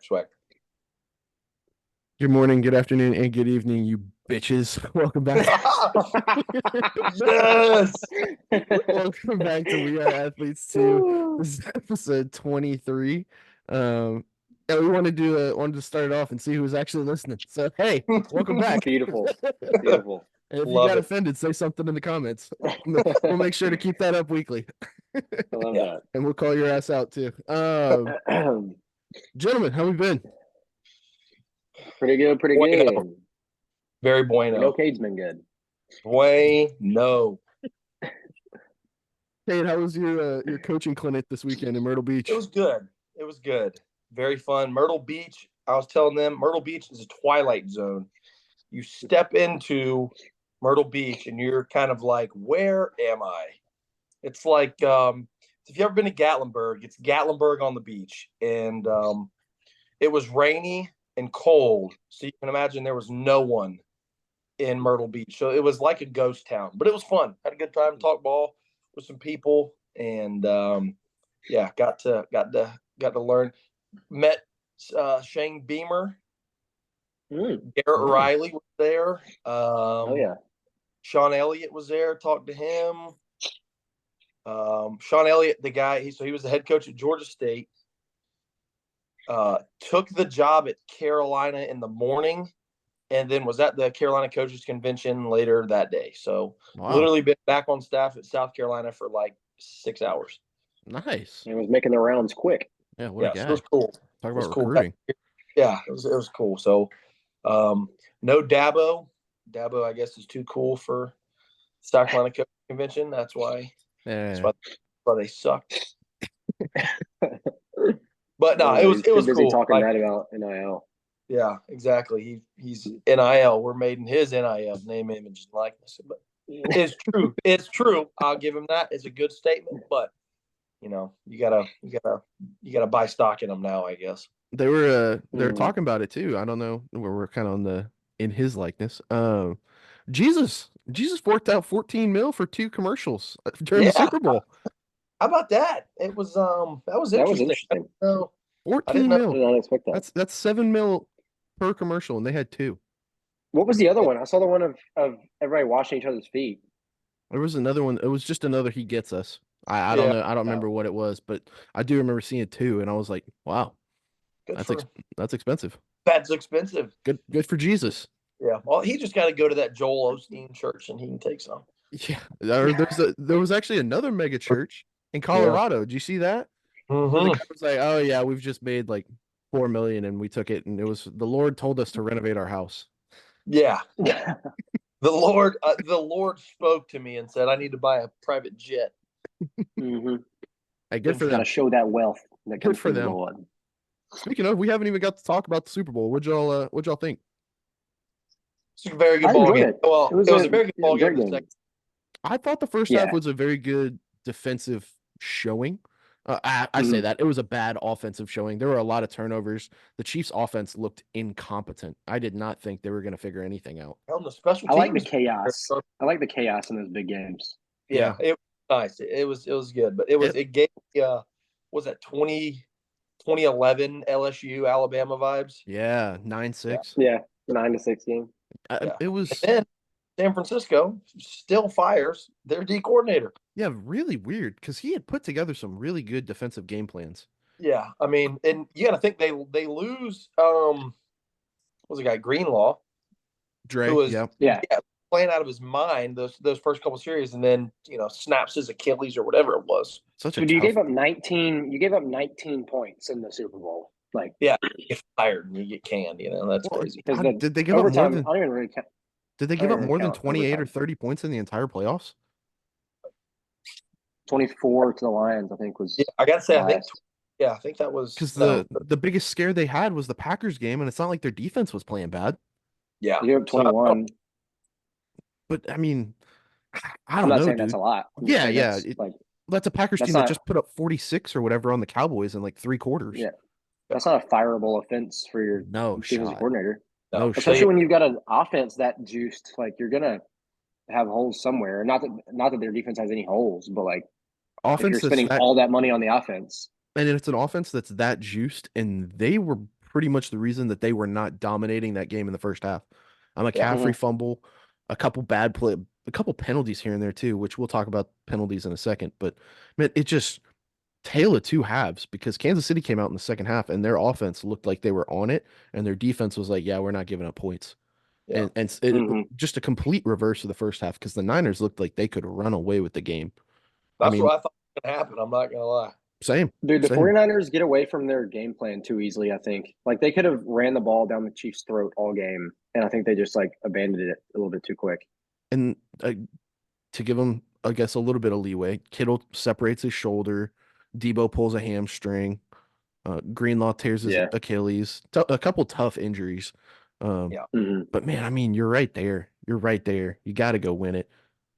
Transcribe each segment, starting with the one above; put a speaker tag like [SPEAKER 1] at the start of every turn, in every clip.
[SPEAKER 1] Swag.
[SPEAKER 2] Good morning, good afternoon, and good evening, you bitches. Welcome back.
[SPEAKER 1] Yes.
[SPEAKER 2] Welcome back to We Are Athletes 2. This is episode 23. Yeah, we wanted to start it off and see who was actually listening. So hey, welcome back.
[SPEAKER 3] Beautiful. Beautiful.
[SPEAKER 2] And if you
[SPEAKER 1] Love
[SPEAKER 2] got
[SPEAKER 1] it.
[SPEAKER 2] offended, say something in the comments. We'll make sure to keep that up weekly.
[SPEAKER 3] I love
[SPEAKER 1] Yeah.
[SPEAKER 2] And we'll call your ass out too.
[SPEAKER 3] that.
[SPEAKER 2] Gentlemen, how we been?
[SPEAKER 3] Pretty good, pretty
[SPEAKER 1] Bueno.
[SPEAKER 3] good.
[SPEAKER 1] Very
[SPEAKER 3] I know
[SPEAKER 1] bueno.
[SPEAKER 3] Cade's been good.
[SPEAKER 1] Bueno.
[SPEAKER 2] Hey, how was your coaching clinic this weekend in Myrtle Beach?
[SPEAKER 1] It was good. It was good. Very fun. Myrtle Beach, I was telling them, Myrtle Beach is a twilight zone. You step into Myrtle Beach and you're kind of like, where am I? It's like if you've ever been to Gatlinburg, it's Gatlinburg on the beach. And it was rainy and cold. So you can imagine there was no one in Myrtle Beach. So it was like a ghost town, but it was fun. Had a good time, talk ball with some people, and yeah, got to learn. Met Shane Beamer, Garrett
[SPEAKER 3] Nice.
[SPEAKER 1] Riley was there.
[SPEAKER 3] Oh yeah.
[SPEAKER 1] Sean Elliott was there. Talked to him. Sean Elliott, the guy, he was the head coach at Georgia State. Took the job at Carolina in the morning, and then was at the Carolina Coaches Convention later that day. So literally been back on staff at South Carolina for like 6 hours.
[SPEAKER 2] Nice.
[SPEAKER 3] It was making the rounds quick.
[SPEAKER 2] Yeah, what a guy.
[SPEAKER 1] So it was cool.
[SPEAKER 2] Talk
[SPEAKER 1] It was
[SPEAKER 2] about
[SPEAKER 1] cool.
[SPEAKER 2] recruiting.
[SPEAKER 1] Yeah, it was cool. So no Dabo. Dabo, I guess, is too cool for South Carolina Coaches Convention. That's why they sucked. But no, it was
[SPEAKER 3] too busy
[SPEAKER 1] cool.
[SPEAKER 3] talking bad about NIL.
[SPEAKER 1] Yeah, exactly. He's NIL. We're made in his NIL, name, image, and likeness. But it's true. It's true. I'll give him that. It's a good statement. But you gotta buy stock in them now, I guess.
[SPEAKER 2] They were talking about it too. I don't know. We're kind of on the in his likeness. Jesus forked out 14 mil for 2 commercials during the Super Bowl.
[SPEAKER 1] How about that? It was that was interesting.
[SPEAKER 3] So,
[SPEAKER 2] 14 mil.
[SPEAKER 3] I did not expect that.
[SPEAKER 2] That's 7 mil per commercial, and they had 2.
[SPEAKER 3] What was the other one? I saw the one of everybody washing each other's feet.
[SPEAKER 2] There was another one. It was just another He Gets Us. I don't know. I don't remember what it was, but I do remember seeing 2, and I was like, wow, that's expensive.
[SPEAKER 1] That's expensive.
[SPEAKER 2] Good for Jesus.
[SPEAKER 1] Yeah. Well, he just got to go to that Joel Osteen church, and he can take some.
[SPEAKER 2] Yeah. There was actually another mega church in Colorado. Did you see that?
[SPEAKER 1] Mm-hmm.
[SPEAKER 2] The guy was like, "Oh yeah, we've just made like 4 million, and we took it, and it was the Lord told us to renovate our house."
[SPEAKER 1] Yeah. The Lord spoke to me and said, "I need to buy a private jet."
[SPEAKER 3] Mm-hmm.
[SPEAKER 2] Hey, good for them.
[SPEAKER 3] Got to show that wealth. That
[SPEAKER 2] Good for them. Speaking of, we haven't even got to talk about the Super Bowl. What'd y'all think?
[SPEAKER 1] It's a very good ball game. Well, it was a very good ball game.
[SPEAKER 2] I thought the first half was a very good defensive showing. I say that. It was a bad offensive showing. There were a lot of turnovers. The Chiefs' offense looked incompetent. I did not think they were going to figure anything out.
[SPEAKER 1] On the special
[SPEAKER 3] teams, I like the chaos. I like the chaos in those big games.
[SPEAKER 1] Yeah. It was nice. It was good. But it gave was that 2011 LSU Alabama vibes?
[SPEAKER 2] Yeah, 9-6.
[SPEAKER 3] Yeah, 9-6 game.
[SPEAKER 2] It was.
[SPEAKER 1] And then San Francisco still fires their D coordinator.
[SPEAKER 2] Yeah, really weird because he had put together some really good defensive game plans.
[SPEAKER 1] Yeah, I mean, and you got to think they lose. What was the guy Greenlaw?
[SPEAKER 2] Dre,
[SPEAKER 1] who was
[SPEAKER 3] yeah,
[SPEAKER 1] playing out of his mind those first couple series, and then snaps his Achilles or whatever it was.
[SPEAKER 3] You gave up 19. You gave up 19 points in the Super Bowl. Like,
[SPEAKER 1] yeah, you get fired and you get canned. That's crazy.
[SPEAKER 2] Did they give
[SPEAKER 3] overtime,
[SPEAKER 2] up more than?
[SPEAKER 3] I don't even really count.
[SPEAKER 2] Did they give up more than 28 or 30 points in the entire playoffs?
[SPEAKER 3] 24 to the Lions, I think was.
[SPEAKER 1] Yeah, I gotta say, I think that was
[SPEAKER 2] because the biggest scare they had was the Packers game, and it's not like their defense was playing bad.
[SPEAKER 1] Yeah,
[SPEAKER 3] you gave up 21.
[SPEAKER 2] But I mean, I don't know.
[SPEAKER 3] I'm not saying
[SPEAKER 2] dude.
[SPEAKER 3] that's a lot.
[SPEAKER 2] Yeah. That's a Packers team that just put up 46 or whatever on the Cowboys in like 3 quarters.
[SPEAKER 3] Yeah, that's not a fireable offense for your defensive coordinator.
[SPEAKER 2] No,
[SPEAKER 3] especially when you've got an offense that juiced. Like, you're gonna have holes somewhere. Not that their defense has any holes, but like, if you're spending all that money on the offense,
[SPEAKER 2] and it's an offense that's that juiced, and they were pretty much the reason that they were not dominating that game in the first half. A McCaffrey fumble, a couple a couple penalties here and there too, which we'll talk about penalties in a second. But man, it just tale of two halves because Kansas City came out in the second half and their offense looked like they were on it, and their defense was like, "Yeah, we're not giving up points."
[SPEAKER 1] Yeah.
[SPEAKER 2] And it just a complete reverse of the first half because the Niners looked like they could run away with the game.
[SPEAKER 1] That's what I thought was going to happen. I'm not going to lie.
[SPEAKER 2] Same.
[SPEAKER 3] Dude, the
[SPEAKER 2] Same.
[SPEAKER 3] 49ers get away from their game plan too easily, I think. Like, they could have ran the ball down the Chiefs' throat all game, and I think they just, like, abandoned it a little bit too quick.
[SPEAKER 2] And to give them, I guess, a little bit of leeway, Kittle separates his shoulder. Debo pulls a hamstring. Greenlaw tears his Achilles. A couple tough injuries. But, man, I mean, you're right there. You're right there. You got to go win it.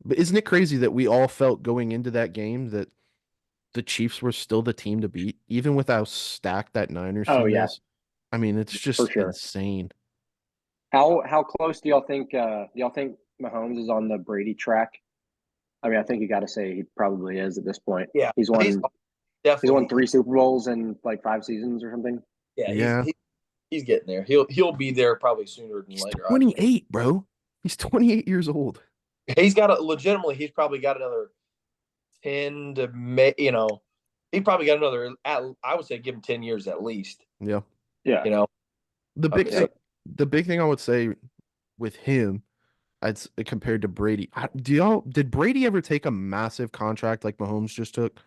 [SPEAKER 2] But isn't it crazy that we all felt going into that game that the Chiefs were still the team to beat, even with how stacked that Niners team is? I mean, it's just insane.
[SPEAKER 3] How close do y'all think Mahomes is on the Brady track? I mean, I think you got to say he probably is at this point.
[SPEAKER 1] Yeah,
[SPEAKER 3] he's won 3 Super Bowls in like 5 seasons or something.
[SPEAKER 1] Yeah, he's getting there. He'll be there probably sooner than later.
[SPEAKER 2] 28, bro. He's 28 years old.
[SPEAKER 1] He's probably got another 10 to he probably got another. I would say give him 10 years at least.
[SPEAKER 2] Yeah.
[SPEAKER 1] The
[SPEAKER 2] big thing I would say with him, compared to Brady. Did Brady ever take a massive contract like Mahomes just took?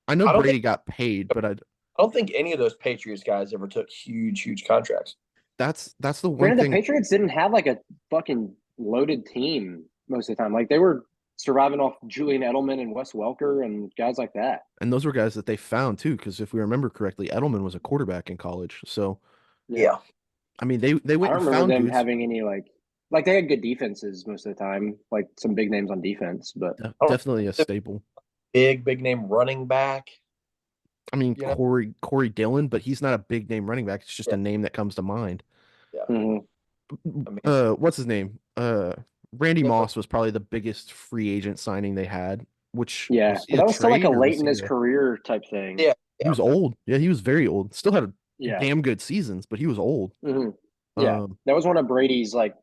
[SPEAKER 2] I know Brady got paid, but I
[SPEAKER 1] don't think any of those Patriots guys ever took huge contracts.
[SPEAKER 2] That's the one thing.
[SPEAKER 3] The Patriots didn't have like a fucking loaded team most of the time. Like, they were surviving off Julian Edelman and Wes Welker and guys like that.
[SPEAKER 2] And those were guys that they found too, because if we remember correctly, Edelman was a quarterback in college. So
[SPEAKER 1] yeah.
[SPEAKER 2] I mean, they went.
[SPEAKER 3] I don't remember them having any like they had good defenses most of the time, like some big names on defense, but
[SPEAKER 2] definitely a staple.
[SPEAKER 1] Big name running back.
[SPEAKER 2] I mean, Corey Dillon, but he's not a big name running back. It's just a name that comes to mind.
[SPEAKER 1] Yeah.
[SPEAKER 2] What's his name? Randy Moss was probably the biggest free agent signing they had, which
[SPEAKER 3] that was still like a late in his career type thing.
[SPEAKER 1] Yeah.
[SPEAKER 2] He was old. Yeah, he was very old. Still had damn good seasons, but he was old.
[SPEAKER 3] Yeah, that was one of Brady's like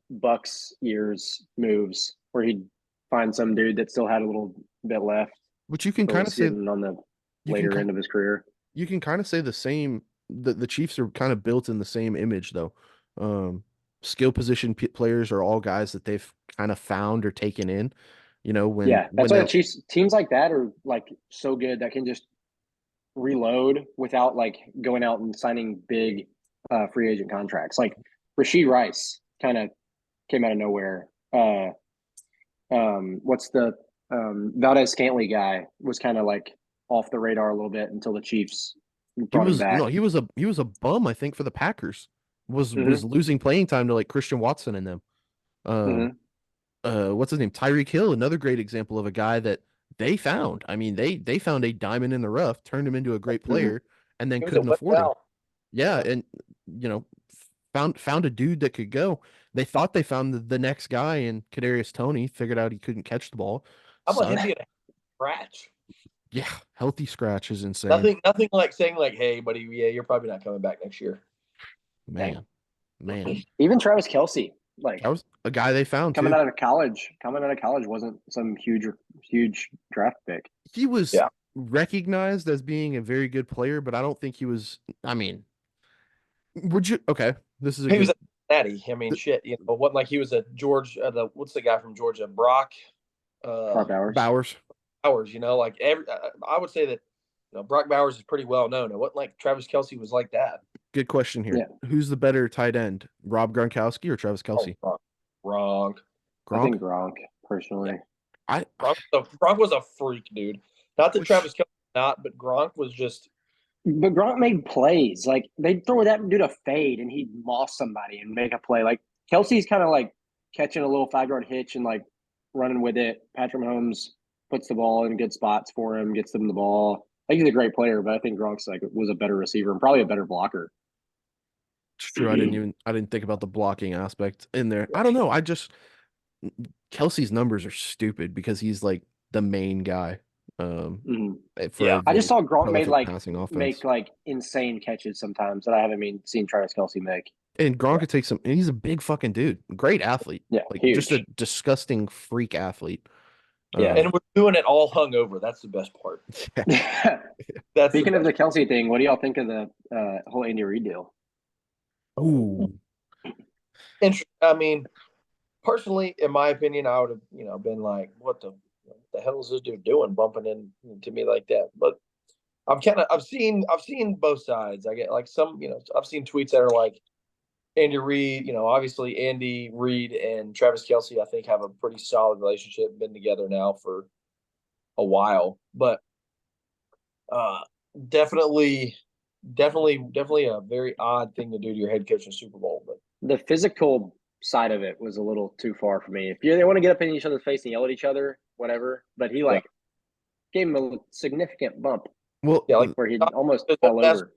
[SPEAKER 3] Bucks years moves where he'd find some dude that still had a little bit left.
[SPEAKER 2] Which you can kind of say
[SPEAKER 3] on the later end of his career.
[SPEAKER 2] You can kind of say the same. The Chiefs are kind of built in the same image, though. Skill position players are all guys that they've kind of found or taken in.
[SPEAKER 3] That's why the Chiefs teams like that are like so good that can just reload without like going out and signing big free agent contracts. Like Rashee Rice kind of came out of nowhere. What's the Valdez Scantling guy was kind of like off the radar a little bit until the Chiefs brought him back.
[SPEAKER 2] No, he was a bum, I think, for the Packers. Was losing playing time to like Christian Watson and them. What's his name? Tyreek Hill, another great example of a guy that they found. I mean, they found a diamond in the rough, turned him into a great player, and then couldn't afford him. Yeah, and found a dude that could go. They thought they found the next guy in Kadarius Toney, figured out he couldn't catch the ball.
[SPEAKER 1] How about him being a scratch?
[SPEAKER 2] Yeah, healthy scratch is insane.
[SPEAKER 1] Nothing like saying like, "Hey, buddy, you're probably not coming back next year."
[SPEAKER 2] Man.
[SPEAKER 3] Even Travis Kelce, like
[SPEAKER 2] that was a guy they found
[SPEAKER 3] coming out of college. Wasn't some huge draft pick.
[SPEAKER 2] He was recognized as being a very good player, but I don't think he was. I mean, would you? Okay, this is
[SPEAKER 1] he was a natty. I mean, shit. Wasn't like he was a George. What's the guy from Georgia? Brock
[SPEAKER 2] Bowers.
[SPEAKER 1] Like I would say that Brock Bowers is pretty well known. It wasn't like Travis Kelce was like that.
[SPEAKER 2] Good question here. Yeah. Who's the better tight end, Rob Gronkowski or Travis Kelce?
[SPEAKER 1] Gronk.
[SPEAKER 3] I think Gronk, personally.
[SPEAKER 1] Gronk was a freak, dude. Not that Travis Kelce not, but Gronk was just.
[SPEAKER 3] But Gronk made plays. Like, they'd throw that dude a fade and he'd moss somebody and make a play. Like, Kelsey's kind of like catching a little 5-yard hitch and like running with it. Patrick Mahomes puts the ball in good spots for him, gets them the ball. I think he's a great player, but I think Gronk's was a better receiver and probably a better blocker.
[SPEAKER 2] It's true. I didn't think about the blocking aspect in there. I don't know. Kelsey's numbers are stupid because he's like the main guy. For
[SPEAKER 3] I just saw Gronk
[SPEAKER 2] make
[SPEAKER 3] insane catches sometimes that I haven't seen Travis Kelce make.
[SPEAKER 2] And Gronk could take some. And he's a big fucking dude, great athlete.
[SPEAKER 3] Yeah,
[SPEAKER 2] like
[SPEAKER 3] huge.
[SPEAKER 2] just a disgusting freak athlete.
[SPEAKER 1] Yeah, and we're doing it all hungover. That's the best part.
[SPEAKER 3] That's speaking of the Kelce thing. What do y'all think of the whole Andy Reid deal?
[SPEAKER 2] Ooh,
[SPEAKER 1] I mean, personally, in my opinion, I would have been like, what the hell is this dude doing, bumping into me like that? But I've seen both sides. I get like some, I've seen tweets that are like, Andy Reid, obviously Andy Reid and Travis Kelce, I think, have a pretty solid relationship, been together now for a while, but definitely a very odd thing to do to your head coach in Super Bowl. But
[SPEAKER 3] the physical side of it was a little too far for me. If they want to get up in each other's face and yell at each other, whatever, but he gave him a significant bump.
[SPEAKER 2] Well,
[SPEAKER 3] yeah, where he almost fell over.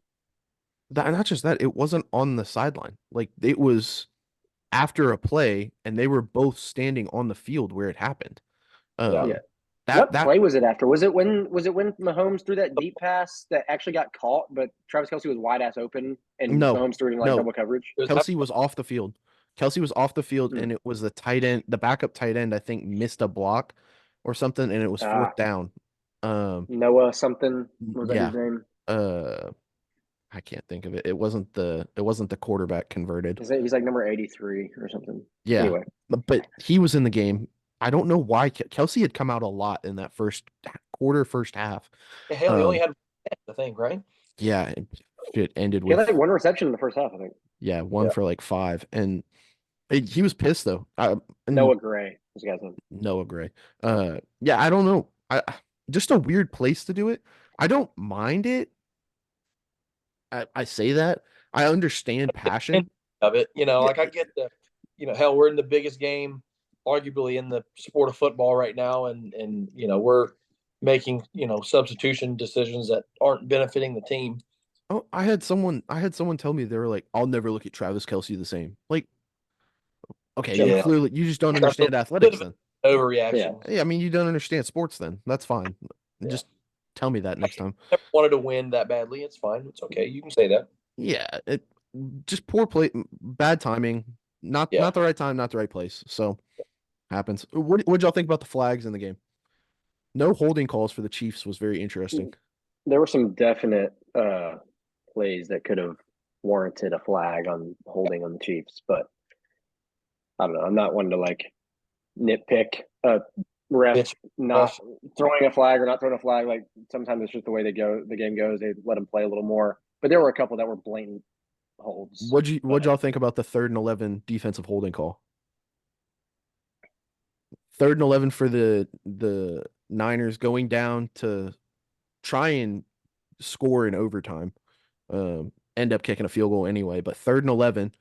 [SPEAKER 2] Not just that, it wasn't on the sideline. Like it was after a play, and they were both standing on the field where it happened.
[SPEAKER 3] What play was it after? Was it when Mahomes threw that deep pass that actually got caught, but Travis Kelce was wide ass open and Mahomes threw it in double coverage?
[SPEAKER 2] Kelce was off the field. And it was the tight end, the backup tight end, I think, missed a block or something, and it was fourth down.
[SPEAKER 3] Noah something was that his name?
[SPEAKER 2] I can't think of it. It wasn't the quarterback converted.
[SPEAKER 3] He's like number 83 or something.
[SPEAKER 2] Yeah.
[SPEAKER 3] Anyway.
[SPEAKER 2] But he was in the game. I don't know why Kelce had come out a lot in that first quarter, first half.
[SPEAKER 1] Hell, he only had the thing, right?
[SPEAKER 2] Yeah. It ended with
[SPEAKER 3] like one reception in the first half, I think.
[SPEAKER 2] Yeah, one for like 5. And he was pissed though.
[SPEAKER 3] Noah Gray was the guy's name.
[SPEAKER 2] Noah Gray. Yeah, I don't know. Just a weird place to do it. I don't mind it. I say that. I understand passion
[SPEAKER 1] of it. Like I get the, hell, we're in the biggest game, arguably in the sport of football right now, and we're making substitution decisions that aren't benefiting the team.
[SPEAKER 2] Oh, I had someone tell me, they were like, "I'll never look at Travis Kelce the same." Like, okay, clearly you just don't understand athletics then.
[SPEAKER 1] Overreaction.
[SPEAKER 2] Yeah, I mean, you don't understand sports then. That's fine. Just tell me that next time.
[SPEAKER 1] Never wanted to win that badly. It's fine. It's okay. You can say that.
[SPEAKER 2] Yeah, just poor play, bad timing, not the right time, not the right place. So happens. What'd y'all think about the flags in the game? No holding calls for the Chiefs was very interesting.
[SPEAKER 3] There were some definite plays that could have warranted a flag on holding on the Chiefs, but I don't know. I'm not one to like nitpick a ref not throwing a flag or not throwing a flag. Like sometimes it's just the way the game goes. They let them play a little more, but there were a couple that were blatant holds.
[SPEAKER 2] What'd y'all think about the 3rd and 11 defensive holding call? 3rd and 11 for the Niners going down to try and score in overtime. End up kicking a field goal anyway, but 3rd and 11,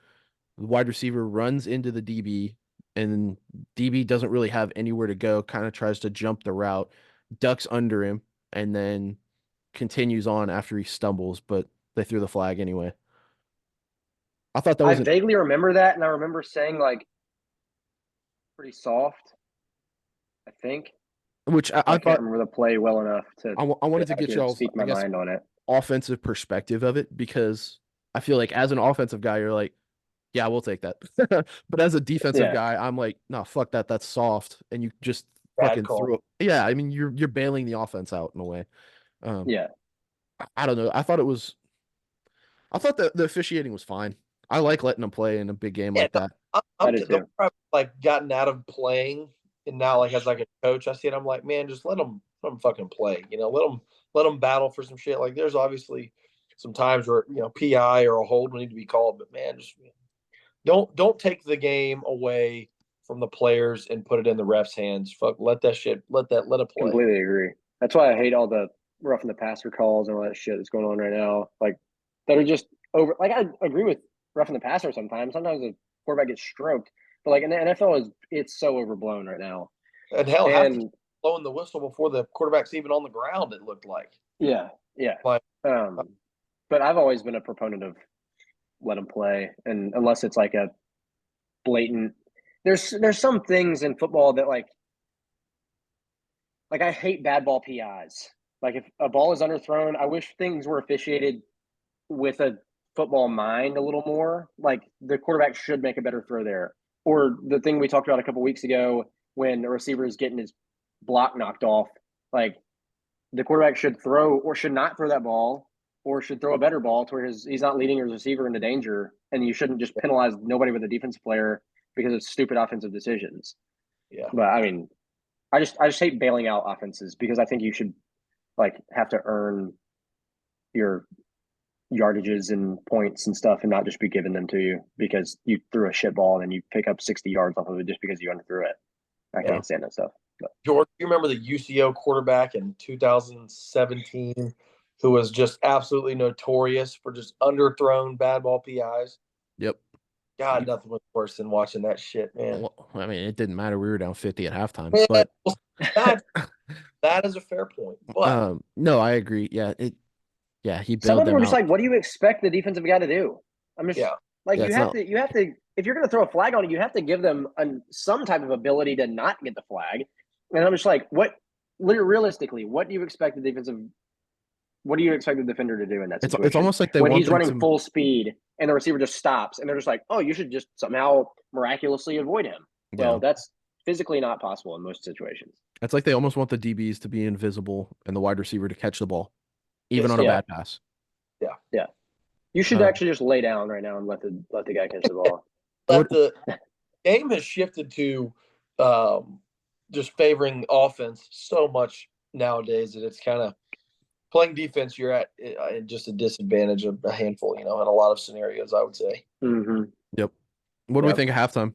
[SPEAKER 2] the wide receiver runs into the DB, and DB doesn't really have anywhere to go, kind of tries to jump the route, ducks under him, and then continues on after he stumbles, but they threw the flag anyway. I thought that was...
[SPEAKER 3] I vaguely remember that, and I remember saying, like, pretty soft, I think.
[SPEAKER 2] Which I
[SPEAKER 3] can't remember the play well enough to...
[SPEAKER 2] I wanted to get y'all,
[SPEAKER 3] speak my mind on it.
[SPEAKER 2] Offensive perspective of it, because I feel like as an offensive guy, you're like, yeah, we'll take that. But as a defensive guy, I'm like, no, fuck that. That's soft. And you just fucking threw it. Yeah, I mean, you're bailing the offense out in a way. I don't know. I thought the officiating was fine. I like letting them play in a big game like that.
[SPEAKER 1] I've like gotten out of playing, and now like as like a coach, I see it. I'm like, man, just let them fucking play. Let them battle for some shit. Like there's obviously some times where PI or a hold will need to be called, but man, just don't take the game away from the players and put it in the refs' hands. Fuck, let it play.
[SPEAKER 3] Completely agree. That's why I hate all the roughing the passer calls and all that shit that's going on right now. Like that are just over. Like I agree with roughing the passer sometimes. Sometimes the quarterback gets stroked, but like in the NFL it's so overblown right now.
[SPEAKER 1] And hell, blowing the whistle before the quarterback's even on the ground, it looked like.
[SPEAKER 3] Yeah. But I've always been a proponent of let them play, and unless it's like a blatant, there's some things in football that like like I hate bad ball PIs. Like if a ball is underthrown, I wish things were officiated with a football mind a little more. Like the quarterback should make a better throw there. Or the thing we talked about a couple weeks ago when a receiver is getting his block knocked off, like the quarterback should throw or should not throw that ball or should throw a better ball to where he's not leading his receiver into danger. And you shouldn't just penalize nobody with a defensive player because of stupid offensive decisions.
[SPEAKER 1] Yeah.
[SPEAKER 3] But I mean, I just hate bailing out offenses because I think you should like have to earn your yardages and points and stuff and not just be given them to you because you threw a shit ball and you pick up 60 yards off of it just because you underthrew it. I can't stand that stuff. But.
[SPEAKER 1] George, you remember the UCO quarterback in 2017 who was just absolutely notorious for just underthrown bad ball PIs?
[SPEAKER 2] Yep.
[SPEAKER 1] God, nothing was worse than watching that shit, man.
[SPEAKER 2] Well, I mean, it didn't matter. We were down 50 at halftime, but
[SPEAKER 1] that is a fair point. But
[SPEAKER 2] no, I agree. Yeah, he bailed
[SPEAKER 3] some of them
[SPEAKER 2] them
[SPEAKER 3] are just
[SPEAKER 2] out.
[SPEAKER 3] like, what do you expect the defensive guy to do? I'm just like, you have to. If you're going to throw a flag on it, you have to give them some type of ability to not get the flag. And I'm just like, realistically, what do you expect the defender to do in that situation?
[SPEAKER 2] It's almost like
[SPEAKER 3] when he's running full speed and the receiver just stops and they're just like, oh, you should just somehow miraculously avoid him. Yeah. Well, that's physically not possible in most situations.
[SPEAKER 2] It's like they almost want the DBs to be invisible and the wide receiver to catch the ball, even on a bad pass.
[SPEAKER 1] Yeah.
[SPEAKER 3] Yeah. You should actually just lay down right now and let the guy catch the ball.
[SPEAKER 1] But the game has shifted to just favoring offense so much nowadays that it's kind of playing defense. You're at just a disadvantage of a handful, in a lot of scenarios, I would say.
[SPEAKER 3] Mm-hmm.
[SPEAKER 2] Yep. What do we think of halftime?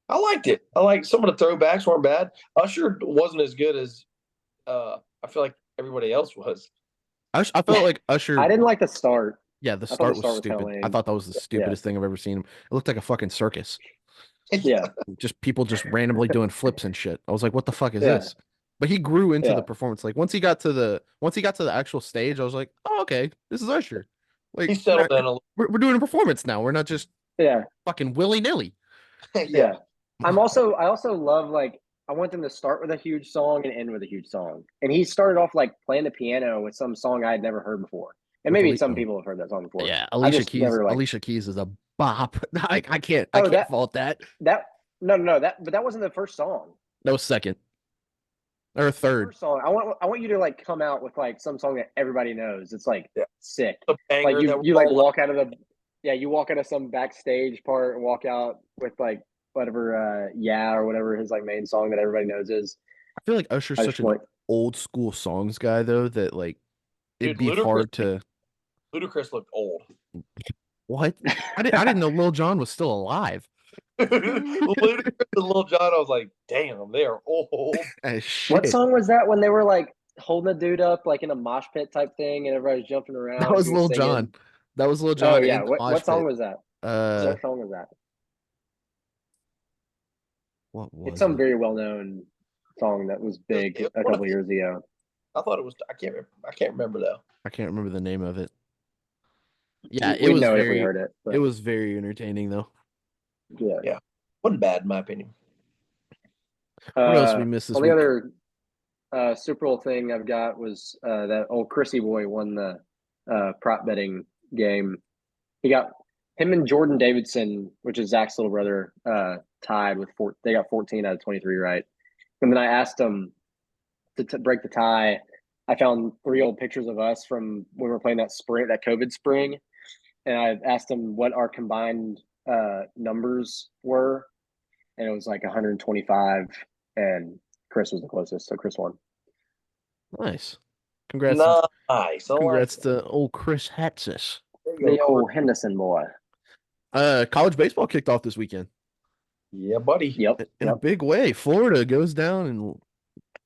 [SPEAKER 1] I liked it. I like some of the throwbacks weren't bad. Usher wasn't as good as I feel like everybody else was.
[SPEAKER 2] I felt like Usher.
[SPEAKER 3] I didn't like the start.
[SPEAKER 2] Yeah, the start was stupid. I thought that was the stupidest thing I've ever seen. It looked like a fucking circus.
[SPEAKER 3] Yeah.
[SPEAKER 2] Just people just randomly doing flips and shit. I was like, what the fuck is this? But he grew into the performance. Like once he got to the actual stage, I was like, oh, okay, this is Usher. Like
[SPEAKER 1] he settled in a little.
[SPEAKER 2] We're doing a performance now. We're not just fucking willy-nilly.
[SPEAKER 3] Yeah. I also love, like, I want them to start with a huge song and end with a huge song. And he started off like playing the piano with some song I had never heard before. And maybe some people have heard that song before.
[SPEAKER 2] Yeah, Alicia Keys is a bop. I can't fault that.
[SPEAKER 3] But that wasn't the first song.
[SPEAKER 2] That was second. Or third.
[SPEAKER 3] First song. I want you to like come out with like some song that everybody knows. It's like sick.
[SPEAKER 1] Like
[SPEAKER 3] you like walk out of some backstage part and walk out with like whatever or whatever his like main song that everybody knows is.
[SPEAKER 2] I feel like Usher's such an old school songs guy though that like it'd be hard to.
[SPEAKER 1] Ludacris looked old.
[SPEAKER 2] What? I didn't know Lil Jon was still alive.
[SPEAKER 1] Ludacris and Lil Jon, I was like, damn, they are old.
[SPEAKER 3] What song was that when they were like holding a dude up like in a mosh pit type thing and everybody was jumping around?
[SPEAKER 2] That was Lil Jon. That was Lil Jon.
[SPEAKER 3] Oh yeah. What song was that? What song was that?
[SPEAKER 2] What was
[SPEAKER 3] it's some very well known song that was big a couple years ago.
[SPEAKER 1] I thought it was. I can't remember though.
[SPEAKER 2] I can't remember the name of it. Yeah, it was very. If we heard it, but. It was very entertaining though.
[SPEAKER 3] Yeah.
[SPEAKER 1] Wasn't bad in my opinion.
[SPEAKER 2] What else we missed this week?
[SPEAKER 3] The other Super Bowl thing I've got was that old Chrissy boy won the prop betting game. He got him and Jordan Davidson, which is Zach's little brother, tied with they got 14 out of 23 right. And then I asked him to break the tie. I found 3 old pictures of us from when we were playing that COVID spring. And I asked him what our combined numbers were. And it was like 125. And Chris was the closest. So Chris won.
[SPEAKER 2] Nice. Congrats.
[SPEAKER 1] Nice.
[SPEAKER 2] Congrats to old Chris Hatsis.
[SPEAKER 3] The old Henderson boy.
[SPEAKER 2] College baseball kicked off this weekend.
[SPEAKER 1] Yeah, buddy.
[SPEAKER 3] Yep.
[SPEAKER 2] In a big way. Florida goes down and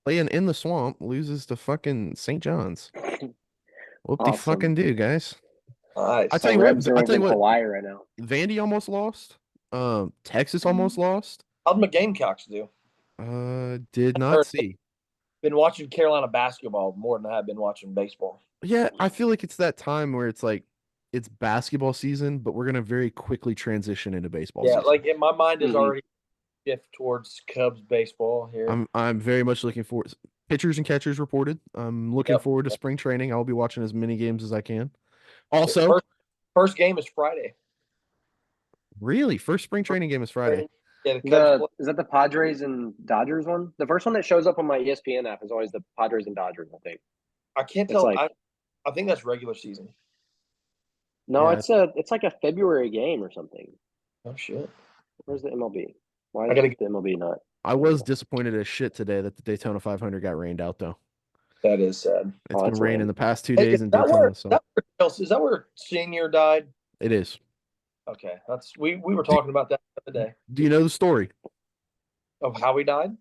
[SPEAKER 2] playing in the swamp, loses to fucking St. John's. What they fucking do, guys?
[SPEAKER 1] Nice.
[SPEAKER 2] I tell you what,
[SPEAKER 3] Hawaii right now.
[SPEAKER 2] Vandy almost lost. Texas almost lost.
[SPEAKER 1] How'd my Gamecocks do?
[SPEAKER 2] Did not see.
[SPEAKER 1] Been watching Carolina basketball more than I have been watching baseball.
[SPEAKER 2] Yeah, I feel like it's that time where it's like it's basketball season, but we're gonna very quickly transition into baseball season.
[SPEAKER 1] Like in my mind is already shift towards Cubs baseball here.
[SPEAKER 2] I'm very much looking forward. Pitchers and catchers reported. I'm looking forward to spring training. I'll be watching as many games as I can. Also,
[SPEAKER 1] first game is Friday.
[SPEAKER 2] Really? First spring training game is Friday.
[SPEAKER 3] Yeah, is that the Padres and Dodgers one? The first one that shows up on my ESPN app is always the Padres and Dodgers, I think.
[SPEAKER 1] I can't tell. I think that's regular season.
[SPEAKER 3] No, it's like a February game or something.
[SPEAKER 1] Oh shit!
[SPEAKER 3] Where's the MLB? Why is the MLB not?
[SPEAKER 2] I was disappointed as shit today that the Daytona 500 got rained out, though.
[SPEAKER 1] That is sad.
[SPEAKER 2] It's been raining the past 2 days in Daytona. Is
[SPEAKER 1] that where Senior died?
[SPEAKER 2] It is.
[SPEAKER 1] Okay, we were talking about that the other day.
[SPEAKER 2] Do you know the story
[SPEAKER 1] of how he died?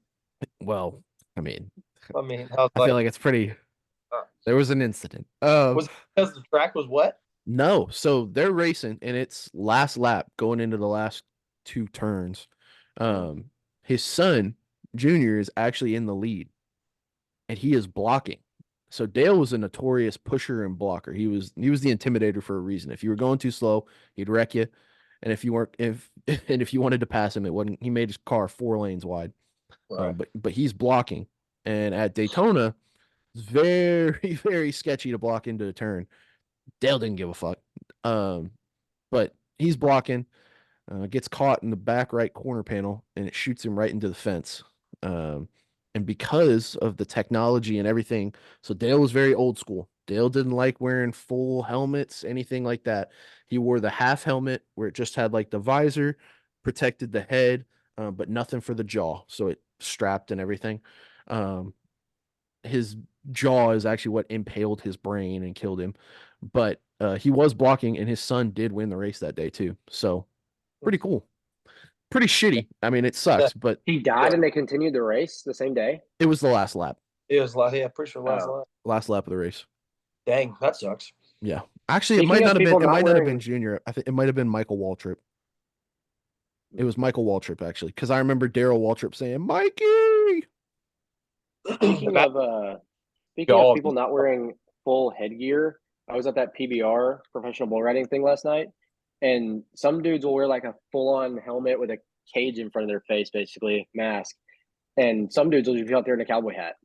[SPEAKER 2] Well, I mean,
[SPEAKER 1] I
[SPEAKER 2] feel like it's pretty. There was an incident.
[SPEAKER 1] Was it because the track was wet?
[SPEAKER 2] No, so they're racing and it's last lap going into the last 2 turns. His son, Junior, is actually in the lead, and he is blocking. So Dale was a notorious pusher and blocker. He was the intimidator for a reason. If you were going too slow, he'd wreck you, and if you wanted to pass him, it wasn't. He made his car 4 lanes wide. Right. But he's blocking, and at Daytona, it's very very sketchy to block into a turn. Dale didn't give a fuck, but he's blocking. Gets caught in the back right corner panel, and it shoots him right into the fence. And because of the technology and everything, so Dale was very old school. Dale didn't like wearing full helmets, anything like that. He wore the half helmet where it just had like the visor, protected the head, but nothing for the jaw. So it strapped and everything. His jaw is actually what impaled his brain and killed him. But he was blocking, and his son did win the race that day too. So pretty cool. Pretty shitty. I mean, it sucks, but
[SPEAKER 3] he died and they continued the race the same day.
[SPEAKER 2] It was the last lap.
[SPEAKER 1] It was pretty sure lap.
[SPEAKER 2] Last lap of the race.
[SPEAKER 1] Dang, that sucks.
[SPEAKER 2] Yeah, actually, it might not have been. It might not have been Junior. I think it might have been Michael Waltrip. It was Michael Waltrip actually, because I remember Darryl Waltrip saying, "Mikey."
[SPEAKER 3] Speaking of people not wearing full headgear, I was at that PBR professional bull riding thing last night. And some dudes will wear like a full-on helmet with a cage in front of their face, basically, mask. And some dudes will just be out there in a cowboy hat.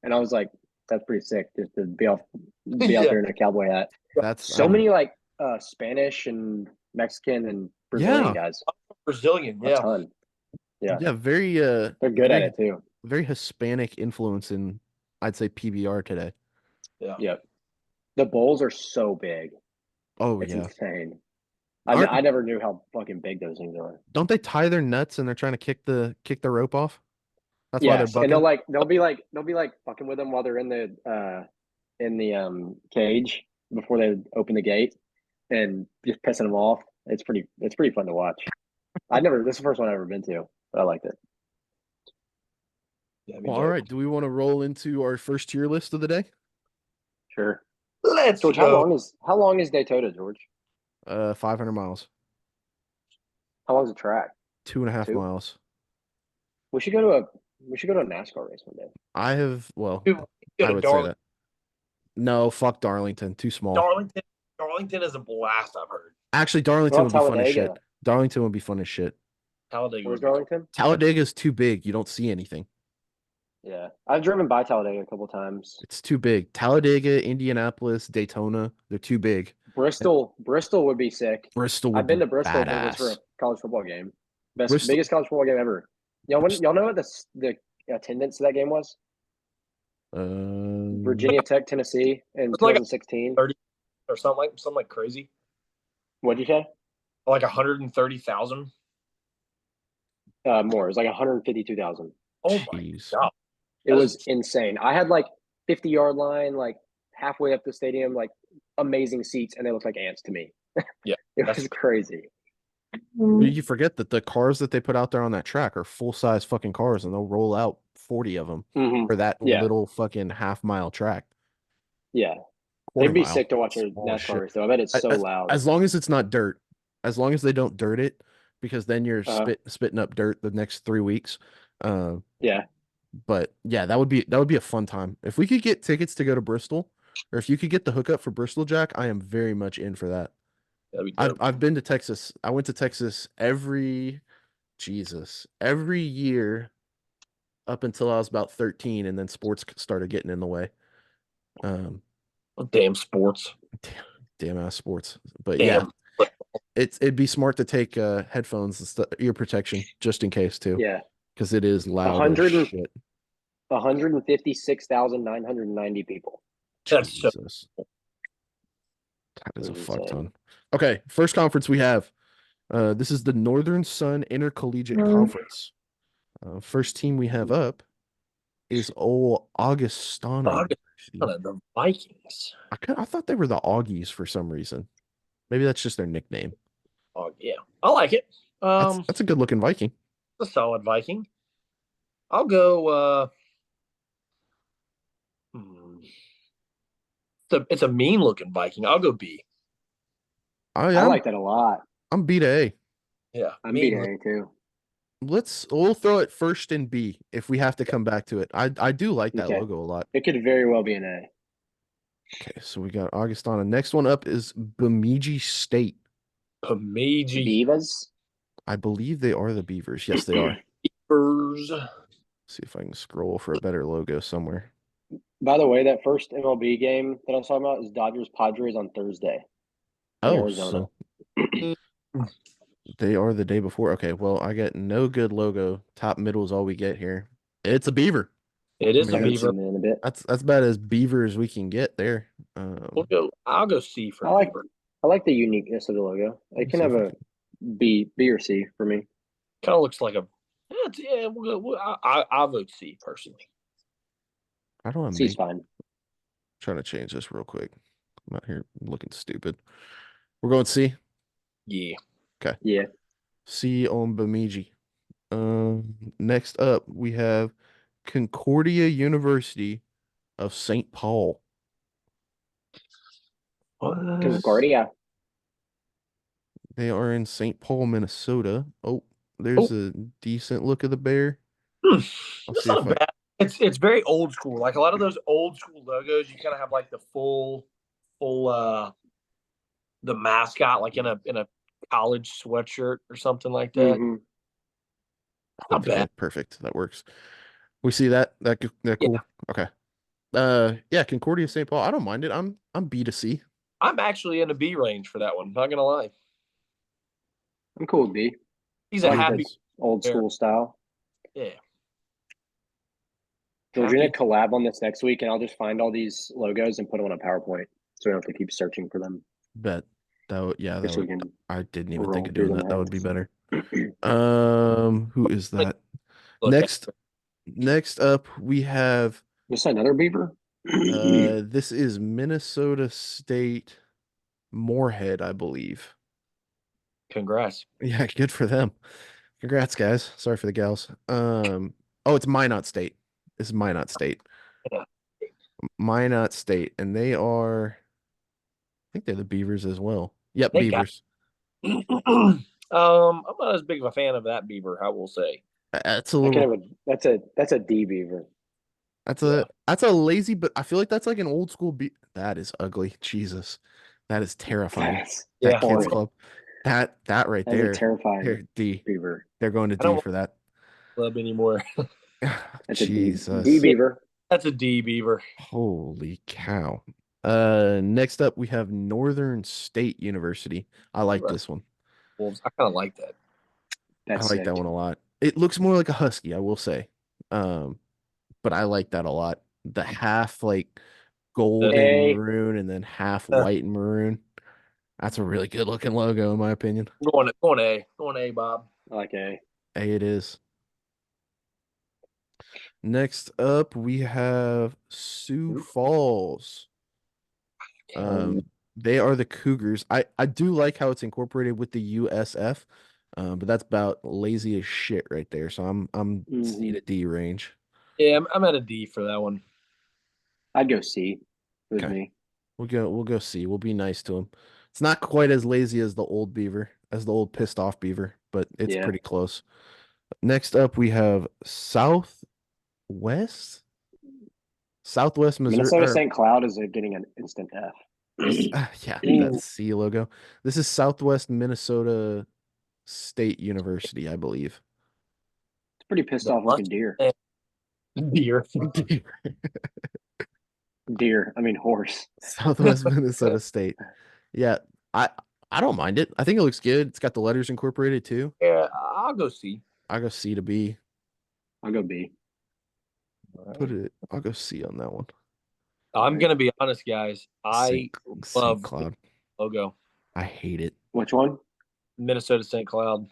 [SPEAKER 3] And I was like, that's pretty sick, just to be out there in a cowboy hat.
[SPEAKER 2] That's
[SPEAKER 3] many like Spanish and Mexican and Brazilian guys.
[SPEAKER 1] Brazilian,
[SPEAKER 3] a ton. Yeah,
[SPEAKER 2] very.
[SPEAKER 3] They're good at it too.
[SPEAKER 2] Very Hispanic influence in, I'd say, PBR today.
[SPEAKER 1] Yeah.
[SPEAKER 3] Yep. The bowls are so big.
[SPEAKER 2] Oh,
[SPEAKER 3] it's
[SPEAKER 2] yeah.
[SPEAKER 3] Insane. I never knew how fucking big those things are.
[SPEAKER 2] Don't they tie their nuts and they're trying to kick the rope off? That's why they're bucking.
[SPEAKER 3] And they'll be like fucking with them while they're in the cage before they open the gate and just pissing them off. It's pretty fun to watch. This is the first one I've ever been to, but I liked it.
[SPEAKER 2] Yeah, all right. Do we want to roll into our first tier list of the day?
[SPEAKER 3] Sure.
[SPEAKER 1] Let's
[SPEAKER 3] George,
[SPEAKER 1] go.
[SPEAKER 3] How long is Daytona, George?
[SPEAKER 2] 500 miles.
[SPEAKER 3] How long is the track?
[SPEAKER 2] 2.5 miles.
[SPEAKER 3] We should go to a NASCAR race one day.
[SPEAKER 2] I would say that. No, fuck Darlington. Too small.
[SPEAKER 1] Darlington is a blast, I've heard.
[SPEAKER 2] Actually, Darlington would be fun as shit. Darlington would be fun as shit.
[SPEAKER 1] Talladega.
[SPEAKER 3] Where's Darlington?
[SPEAKER 2] Talladega's too big. You don't see anything.
[SPEAKER 3] Yeah. I've driven by Talladega a couple times.
[SPEAKER 2] It's too big. Talladega, Indianapolis, Daytona, they're too big.
[SPEAKER 3] Bristol would be sick.
[SPEAKER 2] I've
[SPEAKER 3] been to Bristol for a college football game. Biggest college football game ever. Y'all know what the attendance to that game was? Virginia Tech, Tennessee in 2016.
[SPEAKER 1] 30 or something like crazy.
[SPEAKER 3] What'd you say?
[SPEAKER 1] Like 130,000.
[SPEAKER 3] More. It was like 152,000.
[SPEAKER 1] Oh my god.
[SPEAKER 3] It was insane. I had like 50-yard line, like halfway up the stadium, like amazing seats, and they looked like ants to me.
[SPEAKER 1] Yeah.
[SPEAKER 3] It was crazy.
[SPEAKER 2] You forget that the cars that they put out there on that track are full-size fucking cars, and they'll roll out 40 of them for that little fucking half-mile track.
[SPEAKER 3] Yeah. It'd be sick to watch a NASCAR race, though. I bet it's so loud.
[SPEAKER 2] As long as it's not dirt. As long as they don't dirt it, because then you're spitting up dirt the next 3 weeks.
[SPEAKER 3] Yeah.
[SPEAKER 2] But yeah, that would be a fun time. If we could get tickets to go to Bristol, or if you could get the hookup for Bristol, Jack, I am very much in for that. I've been to Texas. I went to Texas every year up until I was about 13, and then sports started getting in the way.
[SPEAKER 1] Damn sports.
[SPEAKER 2] Damn ass sports. But
[SPEAKER 1] Damn.
[SPEAKER 2] yeah, it'd be smart to take headphones and ear protection just in case too.
[SPEAKER 3] Yeah.
[SPEAKER 2] Because it is loud
[SPEAKER 3] 100
[SPEAKER 2] as shit.
[SPEAKER 3] 156,990 people.
[SPEAKER 1] That's so
[SPEAKER 2] Jesus. That is a fuck ton. Okay, first conference we have. This is the Northern Sun Intercollegiate Conference. First team we have up is old Augustana.
[SPEAKER 1] the Vikings.
[SPEAKER 2] I thought they were the Augies for some reason. Maybe that's just their nickname.
[SPEAKER 1] Oh yeah, I like it.
[SPEAKER 2] That's a good looking Viking.
[SPEAKER 1] A solid Viking. I'll go. It's a mean looking Viking. I'll go B.
[SPEAKER 3] I like that a lot.
[SPEAKER 2] I'm B to A.
[SPEAKER 1] Yeah,
[SPEAKER 3] I'm B to A too.
[SPEAKER 2] We'll throw it first in B if we have to come back to it. I do like that logo a lot.
[SPEAKER 3] It could very well be an A.
[SPEAKER 2] Okay, so we got Augustana. Next one up is Bemidji State.
[SPEAKER 1] Bemidji
[SPEAKER 3] Beavers?
[SPEAKER 2] I believe they are the Beavers. Yes, they are.
[SPEAKER 1] Beavers.
[SPEAKER 2] See if I can scroll for a better logo somewhere.
[SPEAKER 3] By the way, that first MLB game that I was talking about is Dodgers Padres on Thursday.
[SPEAKER 2] Arizona. So they are the day before. Okay, well, I get no good logo. Top middle is all we get here. It's a beaver.
[SPEAKER 1] It is a beaver.
[SPEAKER 2] That's about as beaver as we can get there.
[SPEAKER 1] I'll go C for beaver.
[SPEAKER 3] I like the uniqueness of the logo. It can have a B or C for me.
[SPEAKER 1] Kind of looks like a. Yeah, I'll vote C personally.
[SPEAKER 2] I don't want
[SPEAKER 3] C's fine.
[SPEAKER 2] Trying to change this real quick. I'm out here looking stupid. We're going C.
[SPEAKER 1] Yeah.
[SPEAKER 2] Okay.
[SPEAKER 3] Yeah.
[SPEAKER 2] C on Bemidji. Next up we have Concordia University of St. Paul.
[SPEAKER 3] Concordia.
[SPEAKER 2] They are in St. Paul, Minnesota. Oh, there's a decent look of the bear.
[SPEAKER 1] It's not bad. It's very old school. Like a lot of those old school logos, you kind of have like the full the mascot like in a college sweatshirt or something like that.
[SPEAKER 2] Mm-hmm. Not bad. Perfect. That works. We see that cool. Yeah. Okay. Yeah, Concordia St. Paul. I don't mind it. I'm B to C.
[SPEAKER 1] I'm actually in the B range for that one. Not gonna lie.
[SPEAKER 3] I'm cool with B.
[SPEAKER 1] He's a happy
[SPEAKER 3] old school style.
[SPEAKER 1] Yeah.
[SPEAKER 3] Georgina, collab on this next week, and I'll just find all these logos and put them on a PowerPoint, so we don't have to keep searching for them.
[SPEAKER 2] Bet that would, yeah, that would, I didn't even think of doing that. That would be better. Who is that? Next up, we have.
[SPEAKER 3] Is another beaver?
[SPEAKER 2] This is Minnesota State Moorhead, I believe.
[SPEAKER 1] Congrats.
[SPEAKER 2] Yeah, good for them. Congrats, guys. Sorry for the gals. Oh, it's Minot State. This is Minot State.
[SPEAKER 1] Yeah.
[SPEAKER 2] Minot State, and they are. I think they're the Beavers as well. Yep, Beavers.
[SPEAKER 1] I'm not as big of a fan of that beaver, I will say.
[SPEAKER 2] That's a little.
[SPEAKER 3] That's a D beaver.
[SPEAKER 2] That's a lazy, but I feel like that's like an old school That is ugly. Jesus, that is terrifying. That kids club. That right there.
[SPEAKER 3] Terrifying.
[SPEAKER 2] D
[SPEAKER 3] beaver.
[SPEAKER 2] They're going to D for that.
[SPEAKER 1] Club anymore.
[SPEAKER 2] Jesus.
[SPEAKER 3] D beaver.
[SPEAKER 1] That's a D beaver.
[SPEAKER 2] Holy cow. Next up we have Northern State University. I like this one.
[SPEAKER 1] Wolves. I kind of like that.
[SPEAKER 2] I like that one a lot. It looks more like a husky, I will say. But I like that a lot. The half like gold and maroon and then half white and maroon. That's a really good looking logo in my opinion.
[SPEAKER 1] Going A. Going A, Bob.
[SPEAKER 3] I like A.
[SPEAKER 2] A it is. Next up we have Sioux Falls. They are the Cougars. I do like how it's incorporated with the USF. But that's about lazy as shit right there. So I'm C to D range.
[SPEAKER 1] Yeah, I'm at a D for that one.
[SPEAKER 3] I'd go C with me.
[SPEAKER 2] We'll go C. We'll be nice to him. It's not quite as lazy as the old beaver, as the old pissed off beaver, but it's pretty close. Next up we have Southwest Missouri.
[SPEAKER 3] Minnesota St. Cloud is getting an instant F.
[SPEAKER 2] Yeah, that's C logo. This is Southwest Minnesota State University, I believe.
[SPEAKER 3] It's pretty pissed off looking deer.
[SPEAKER 1] Deer.
[SPEAKER 3] Deer. I mean horse.
[SPEAKER 2] Southwest Minnesota State. Yeah, I I don't mind it. I think it looks good. It's got the letters incorporated too.
[SPEAKER 1] Yeah, I'll go C.
[SPEAKER 2] I go C to B.
[SPEAKER 3] I'll go B.
[SPEAKER 2] I'll go C on that one.
[SPEAKER 1] I'm gonna be honest, guys. I love
[SPEAKER 2] St. Cloud.
[SPEAKER 1] the logo.
[SPEAKER 2] I hate it.
[SPEAKER 3] Which one?
[SPEAKER 1] Minnesota St. Cloud.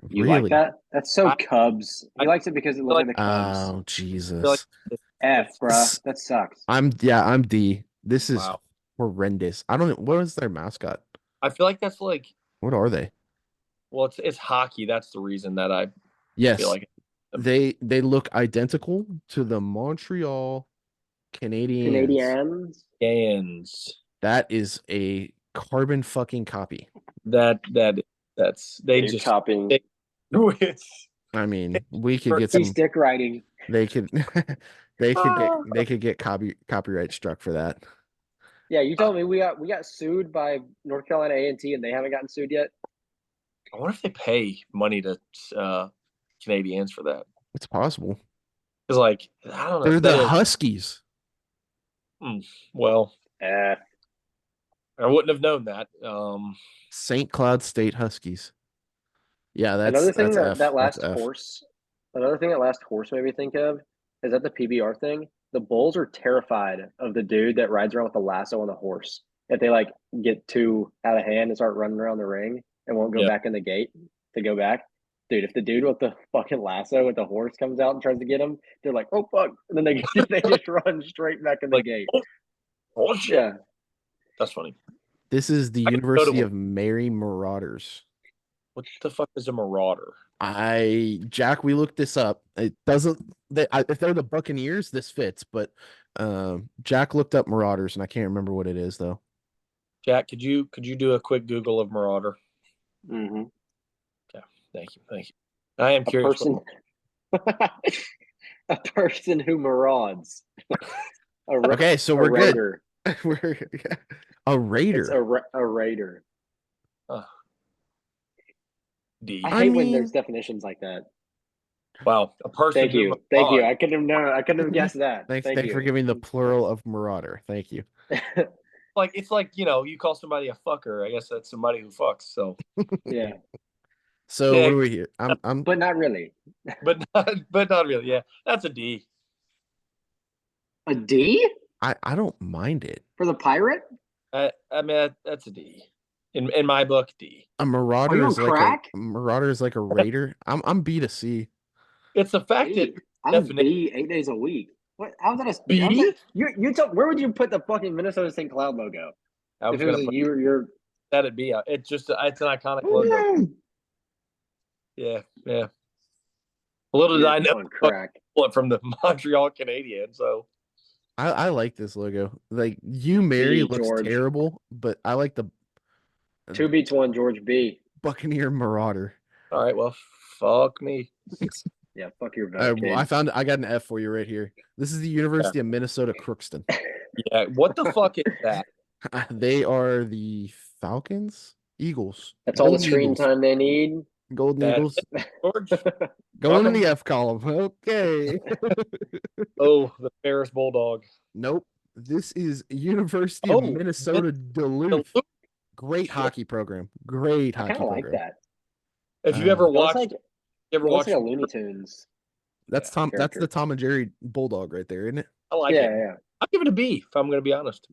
[SPEAKER 3] You
[SPEAKER 2] Really?
[SPEAKER 3] like that? That's so Cubs. He likes it because it looks like the Cubs.
[SPEAKER 2] Oh
[SPEAKER 1] I feel
[SPEAKER 2] Jesus.
[SPEAKER 1] like
[SPEAKER 3] F, bruh. That sucks.
[SPEAKER 2] I'm D. This is
[SPEAKER 1] Wow.
[SPEAKER 2] horrendous. I don't know what is their mascot.
[SPEAKER 1] I feel like that's like,
[SPEAKER 2] What are they?
[SPEAKER 1] well, it's hockey. That's the reason that I
[SPEAKER 2] Yes,
[SPEAKER 1] feel like
[SPEAKER 2] they look identical to the Montreal Canadiens.
[SPEAKER 3] Canadians.
[SPEAKER 1] Gans.
[SPEAKER 2] That is a carbon fucking copy.
[SPEAKER 1] That's they
[SPEAKER 3] You're
[SPEAKER 1] just
[SPEAKER 3] copying.
[SPEAKER 1] it's
[SPEAKER 2] I mean, we could get some.
[SPEAKER 3] Stick writing.
[SPEAKER 2] They could, they could get copyright struck for that.
[SPEAKER 3] Yeah, you told me we got sued by North Carolina A&T and they haven't gotten sued yet.
[SPEAKER 1] I wonder if they pay money to Canadians for that.
[SPEAKER 2] It's possible.
[SPEAKER 1] Because like I don't know.
[SPEAKER 2] They're the Huskies.
[SPEAKER 1] Well,
[SPEAKER 3] F.
[SPEAKER 1] I wouldn't have known that.
[SPEAKER 2] St. Cloud State Huskies. Yeah,
[SPEAKER 3] Another thing
[SPEAKER 2] that's F.
[SPEAKER 3] that last
[SPEAKER 2] That's F.
[SPEAKER 3] horse. Another thing that last horse made me think of is that the PBR thing. The bulls are terrified of the dude that rides around with a lasso on the horse. If they like get too out of hand and start running around the ring and won't go back in the gate to go back, dude. If the dude with the fucking lasso with the horse comes out and tries to get him, they're like, "Oh fuck!" And then they just run straight back in the gate.
[SPEAKER 1] Oh shit!
[SPEAKER 3] Yeah,
[SPEAKER 1] that's funny.
[SPEAKER 2] This is the University of Mary Marauders.
[SPEAKER 1] What the fuck is a marauder?
[SPEAKER 2] Jack, we looked this up. It doesn't. If they're the Buccaneers, this fits. But Jack looked up Marauders, and I can't remember what it is though.
[SPEAKER 1] Jack, could you do a quick Google of marauder?
[SPEAKER 3] Mm-hmm.
[SPEAKER 1] Yeah, thank you. I am curious.
[SPEAKER 3] A person who marauds.
[SPEAKER 2] Okay, so we're good. We're a raider.
[SPEAKER 3] It's a raider.
[SPEAKER 1] D.
[SPEAKER 3] I hate when there's definitions like that.
[SPEAKER 1] Wow, a person.
[SPEAKER 3] Thank you. I couldn't have guessed that.
[SPEAKER 2] Thanks for giving the plural of marauder. Thank you.
[SPEAKER 1] It's like you call somebody a fucker. I guess that's somebody who fucks. So
[SPEAKER 3] yeah.
[SPEAKER 2] So what do we hear? I'm
[SPEAKER 3] but not really.
[SPEAKER 1] but not really. Yeah, that's a D.
[SPEAKER 3] A D?
[SPEAKER 2] I don't mind it
[SPEAKER 3] for the pirate.
[SPEAKER 1] I mean that's a D. In my book, D.
[SPEAKER 2] A marauder is like a raider. I'm B to C.
[SPEAKER 1] It's the fact that
[SPEAKER 3] I'm B 8 days a week. What? How's that a
[SPEAKER 1] B?
[SPEAKER 3] You told where would you put the fucking Minnesota St. Cloud logo? If it was you're
[SPEAKER 1] that'd be it's an iconic logo. Yeah. Little did I know from the Montreal Canadiens. So
[SPEAKER 2] I like this logo. Like Mary looks
[SPEAKER 3] George.
[SPEAKER 2] terrible, but I like the
[SPEAKER 3] 2 beats 1, George B.
[SPEAKER 2] Buccaneer Marauder.
[SPEAKER 1] All right, well, fuck me.
[SPEAKER 3] Yeah, fuck your vote.
[SPEAKER 2] I got an F for you right here. This is the University of Minnesota Crookston.
[SPEAKER 1] Yeah, what the fuck is that?
[SPEAKER 2] They are the Falcons, Eagles.
[SPEAKER 3] That's all the screen time they need.
[SPEAKER 2] Golden Eagles. Going in the F column. Okay.
[SPEAKER 1] Oh, the Ferris Bulldog.
[SPEAKER 2] Nope. This is University of Minnesota Duluth. Great hockey program. I kind of like
[SPEAKER 3] that.
[SPEAKER 1] If you ever watched,
[SPEAKER 3] like a Looney Tunes.
[SPEAKER 2] That's Tom. Character. That's the Tom and Jerry Bulldog right there, isn't it?
[SPEAKER 1] I like it. Yeah. I'll give it a B if I'm going to be honest.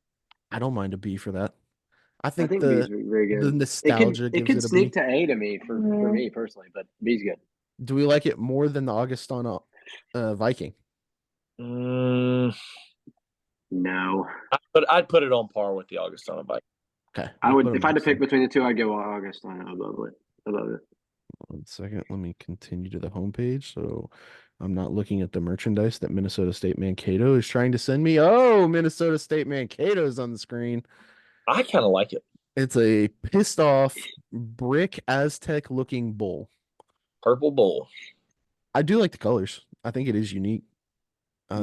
[SPEAKER 2] I don't mind a B for that. I think
[SPEAKER 3] B is very good.
[SPEAKER 2] The nostalgia
[SPEAKER 3] it could sneak to A to me for me personally, but B's good.
[SPEAKER 2] Do we like it more than the Augustana Viking?
[SPEAKER 3] No.
[SPEAKER 1] I'd put it on par with the Augustana Viking.
[SPEAKER 2] Okay.
[SPEAKER 3] I would if I had to pick between the two, I'd go Augustana above it.
[SPEAKER 2] 1 second. Let me continue to the homepage. So I'm not looking at the merchandise that Minnesota State Mankato is trying to send me. Oh, Minnesota State Mankato is on the screen.
[SPEAKER 1] I kind of like it.
[SPEAKER 2] It's a pissed off brick Aztec looking bull.
[SPEAKER 1] Purple bull.
[SPEAKER 2] I do like the colors. I think it is unique.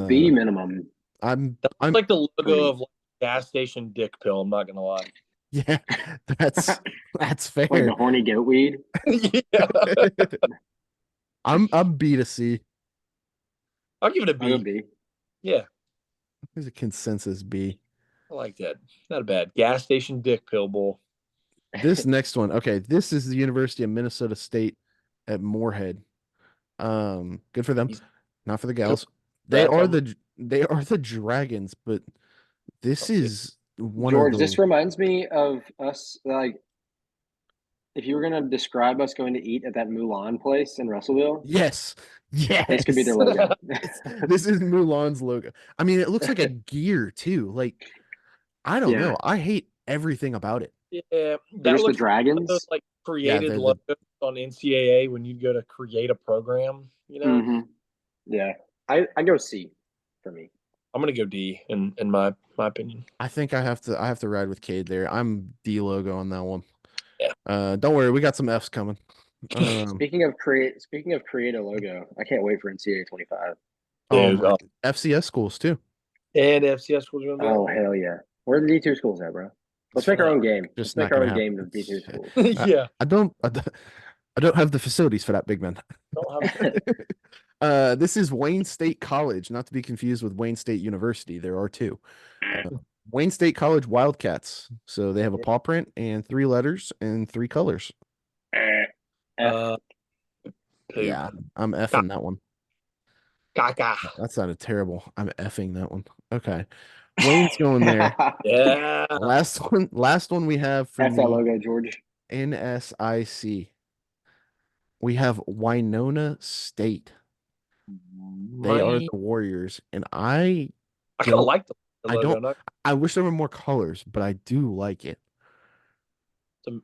[SPEAKER 3] B minimum.
[SPEAKER 1] I'm like the logo of like gas station dick pill. I'm not gonna lie.
[SPEAKER 2] Yeah, that's fair.
[SPEAKER 3] Like the horny goat weed.
[SPEAKER 2] I'm B to C.
[SPEAKER 1] I'll give it a
[SPEAKER 3] I'll go
[SPEAKER 1] B.
[SPEAKER 3] B.
[SPEAKER 1] Yeah,
[SPEAKER 2] There's a consensus B.
[SPEAKER 1] I like that. Not a bad gas station dick pill bowl.
[SPEAKER 2] This next one, okay, this is the University of Minnesota State at Moorhead. Good for them. Not for the gals. They are the Dragons, but this is one
[SPEAKER 3] George,
[SPEAKER 2] of the
[SPEAKER 3] this reminds me of us, like, if you were going to describe us going to eat at that Mulan place in Russellville,
[SPEAKER 2] Yes.
[SPEAKER 3] this could be their logo.
[SPEAKER 2] This is Mulan's logo. I mean, it looks like a gear too. Like, I don't know. I hate everything about it.
[SPEAKER 1] Yeah, that
[SPEAKER 3] There's the
[SPEAKER 1] looks
[SPEAKER 3] dragons.
[SPEAKER 1] those, like, created logos on NCAA when you'd go to create a program. You know.
[SPEAKER 3] Mm-hmm. Yeah, I go C for me.
[SPEAKER 1] I'm gonna go D in my opinion.
[SPEAKER 2] I think I have to ride with Cade there. I'm D logo on that one.
[SPEAKER 1] Yeah.
[SPEAKER 2] Don't worry, we got some F's coming.
[SPEAKER 3] Speaking of create a logo, I can't wait for NCAA 25.
[SPEAKER 2] Oh, FCS schools too.
[SPEAKER 1] And FCS schools are gonna be.
[SPEAKER 3] Oh hell yeah! Where are the D2 schools at, bro? Let's make our own game. Let's make our own game of D2 schools.
[SPEAKER 1] Yeah.
[SPEAKER 2] I don't have the facilities for that, big man. This is Wayne State College, not to be confused with Wayne State University. There are two. Wayne State College Wildcats. So they have a paw print and 3 letters and 3 colors. Yeah, I'm effing that one.
[SPEAKER 1] Caca.
[SPEAKER 2] That sounded terrible. I'm effing that one. Okay. Wayne's going there.
[SPEAKER 1] Yeah.
[SPEAKER 2] Last one we have from
[SPEAKER 3] F that logo, George.
[SPEAKER 2] NSIC. We have Winona State. They are the Warriors, and I
[SPEAKER 1] kind of like the logo.
[SPEAKER 2] I wish there were more colors, but I do like it.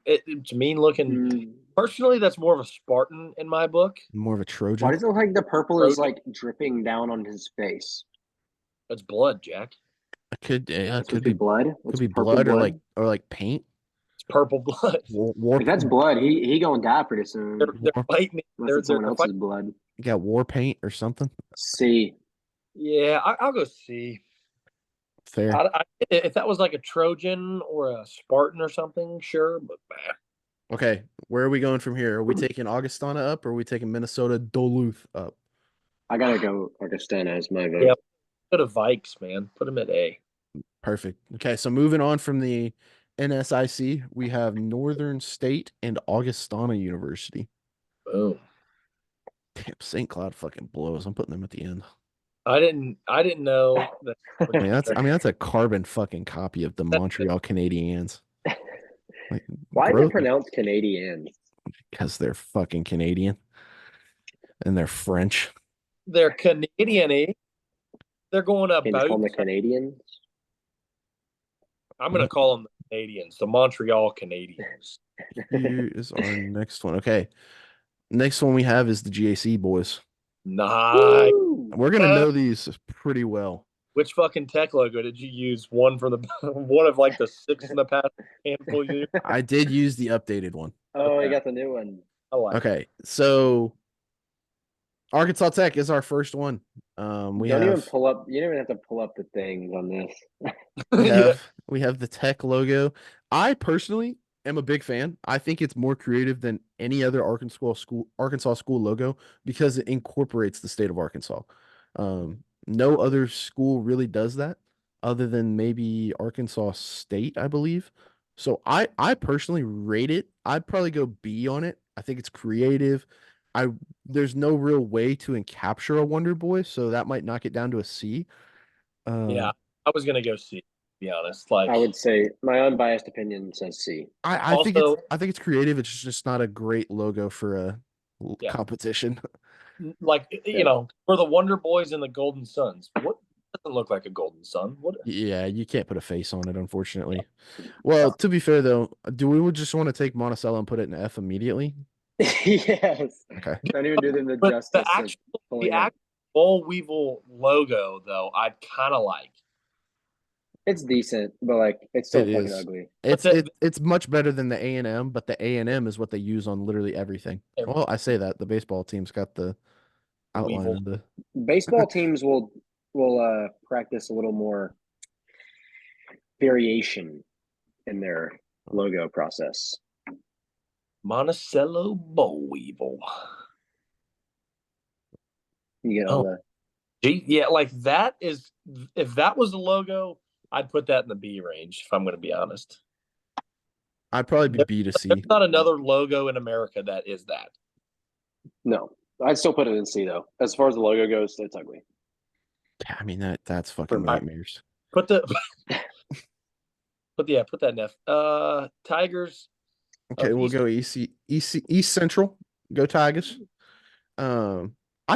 [SPEAKER 1] It's mean looking. Personally, that's more of a Spartan in my book.
[SPEAKER 2] More of a Trojan.
[SPEAKER 3] Why does it look like the purple is like dripping down on his face?
[SPEAKER 1] That's blood, Jack.
[SPEAKER 2] It could
[SPEAKER 3] be blood.
[SPEAKER 2] Could be blood or like paint.
[SPEAKER 1] It's purple blood.
[SPEAKER 3] If that's blood, he gonna die pretty soon.
[SPEAKER 1] They're fighting.
[SPEAKER 3] They're someone else's blood.
[SPEAKER 2] You got war paint or something?
[SPEAKER 3] C.
[SPEAKER 1] Yeah, I'll go C.
[SPEAKER 2] Fair.
[SPEAKER 1] If that was like a Trojan or a Spartan or something, sure, but
[SPEAKER 2] okay, where are we going from here? Are we taking Augustana up or are we taking Minnesota Duluth up?
[SPEAKER 3] I gotta go Augustana as my vote.
[SPEAKER 1] Yeah, put a Vikes, man. Put them at A.
[SPEAKER 2] Perfect. Okay, so moving on from the NSIC, we have Northern State and Augustana University.
[SPEAKER 1] Boom.
[SPEAKER 2] Damn, St. Cloud fucking blows. I'm putting them at the end.
[SPEAKER 1] I didn't know that.
[SPEAKER 2] I mean, that's a carbon fucking copy of the Montreal Canadiens.
[SPEAKER 3] Like, why is it pronounced Canadian?
[SPEAKER 2] Because they're fucking Canadian. And they're French.
[SPEAKER 1] They're Canadian-y. They're going up.
[SPEAKER 3] Can you call them the Canadians?
[SPEAKER 1] I'm gonna call them the Canadians, the Montreal Canadiens.
[SPEAKER 2] Here is our next one. Okay. Next one we have is the GAC boys.
[SPEAKER 1] Nice.
[SPEAKER 2] We're gonna know these pretty well.
[SPEAKER 1] Which fucking tech logo did you use? One from the one of like the 6 in the past handful of years?
[SPEAKER 2] I did use the updated one.
[SPEAKER 3] Oh, I got the new one.
[SPEAKER 2] Okay, so Arkansas Tech is our first one. You don't even
[SPEAKER 3] have to pull up the things on this.
[SPEAKER 2] we have the Tech logo. I personally am a big fan. I think it's more creative than any other Arkansas school logo because it incorporates the state of Arkansas. No other school really does that other than maybe Arkansas State, I believe. So I personally rate it. I'd probably go B on it. I think it's creative. There's no real way to capture a Wonder Boy, so that might knock it down to a C.
[SPEAKER 1] Yeah, I was gonna go C. To be honest, like
[SPEAKER 3] I would say my unbiased opinion says C.
[SPEAKER 2] I think it's creative. It's just not a great logo for a competition.
[SPEAKER 1] Like you know, for the Wonder Boys and the Golden Suns, what doesn't look like a Golden Sun? What?
[SPEAKER 2] Yeah, you can't put a face on it, unfortunately. Well, to be fair though, do we just want to take Monticello and put it in F immediately?
[SPEAKER 3] Yes.
[SPEAKER 2] Okay.
[SPEAKER 3] Don't even do them the justice.
[SPEAKER 1] The actual Boll Weevil logo, though, I kind of like.
[SPEAKER 3] It's decent, but like it's still fucking ugly.
[SPEAKER 2] It's much better than the A&M, but the A&M is what they use on literally everything. Well, I say that the baseball team's got the outline of the
[SPEAKER 3] baseball teams will practice a little more variation in their logo process.
[SPEAKER 1] Monticello Boll Weevil.
[SPEAKER 3] You get all the
[SPEAKER 1] Yeah, like that is if that was the logo, I'd put that in the B range. If I'm going to be honest,
[SPEAKER 2] I'd probably be B to C.
[SPEAKER 1] there's not another logo in America that is that.
[SPEAKER 3] No, I'd still put it in C though. As far as the logo goes, it's ugly.
[SPEAKER 2] I mean that's fucking nightmares.
[SPEAKER 1] Put that in F. Tigers.
[SPEAKER 2] Okay, we'll go East Central. Go Tigers. I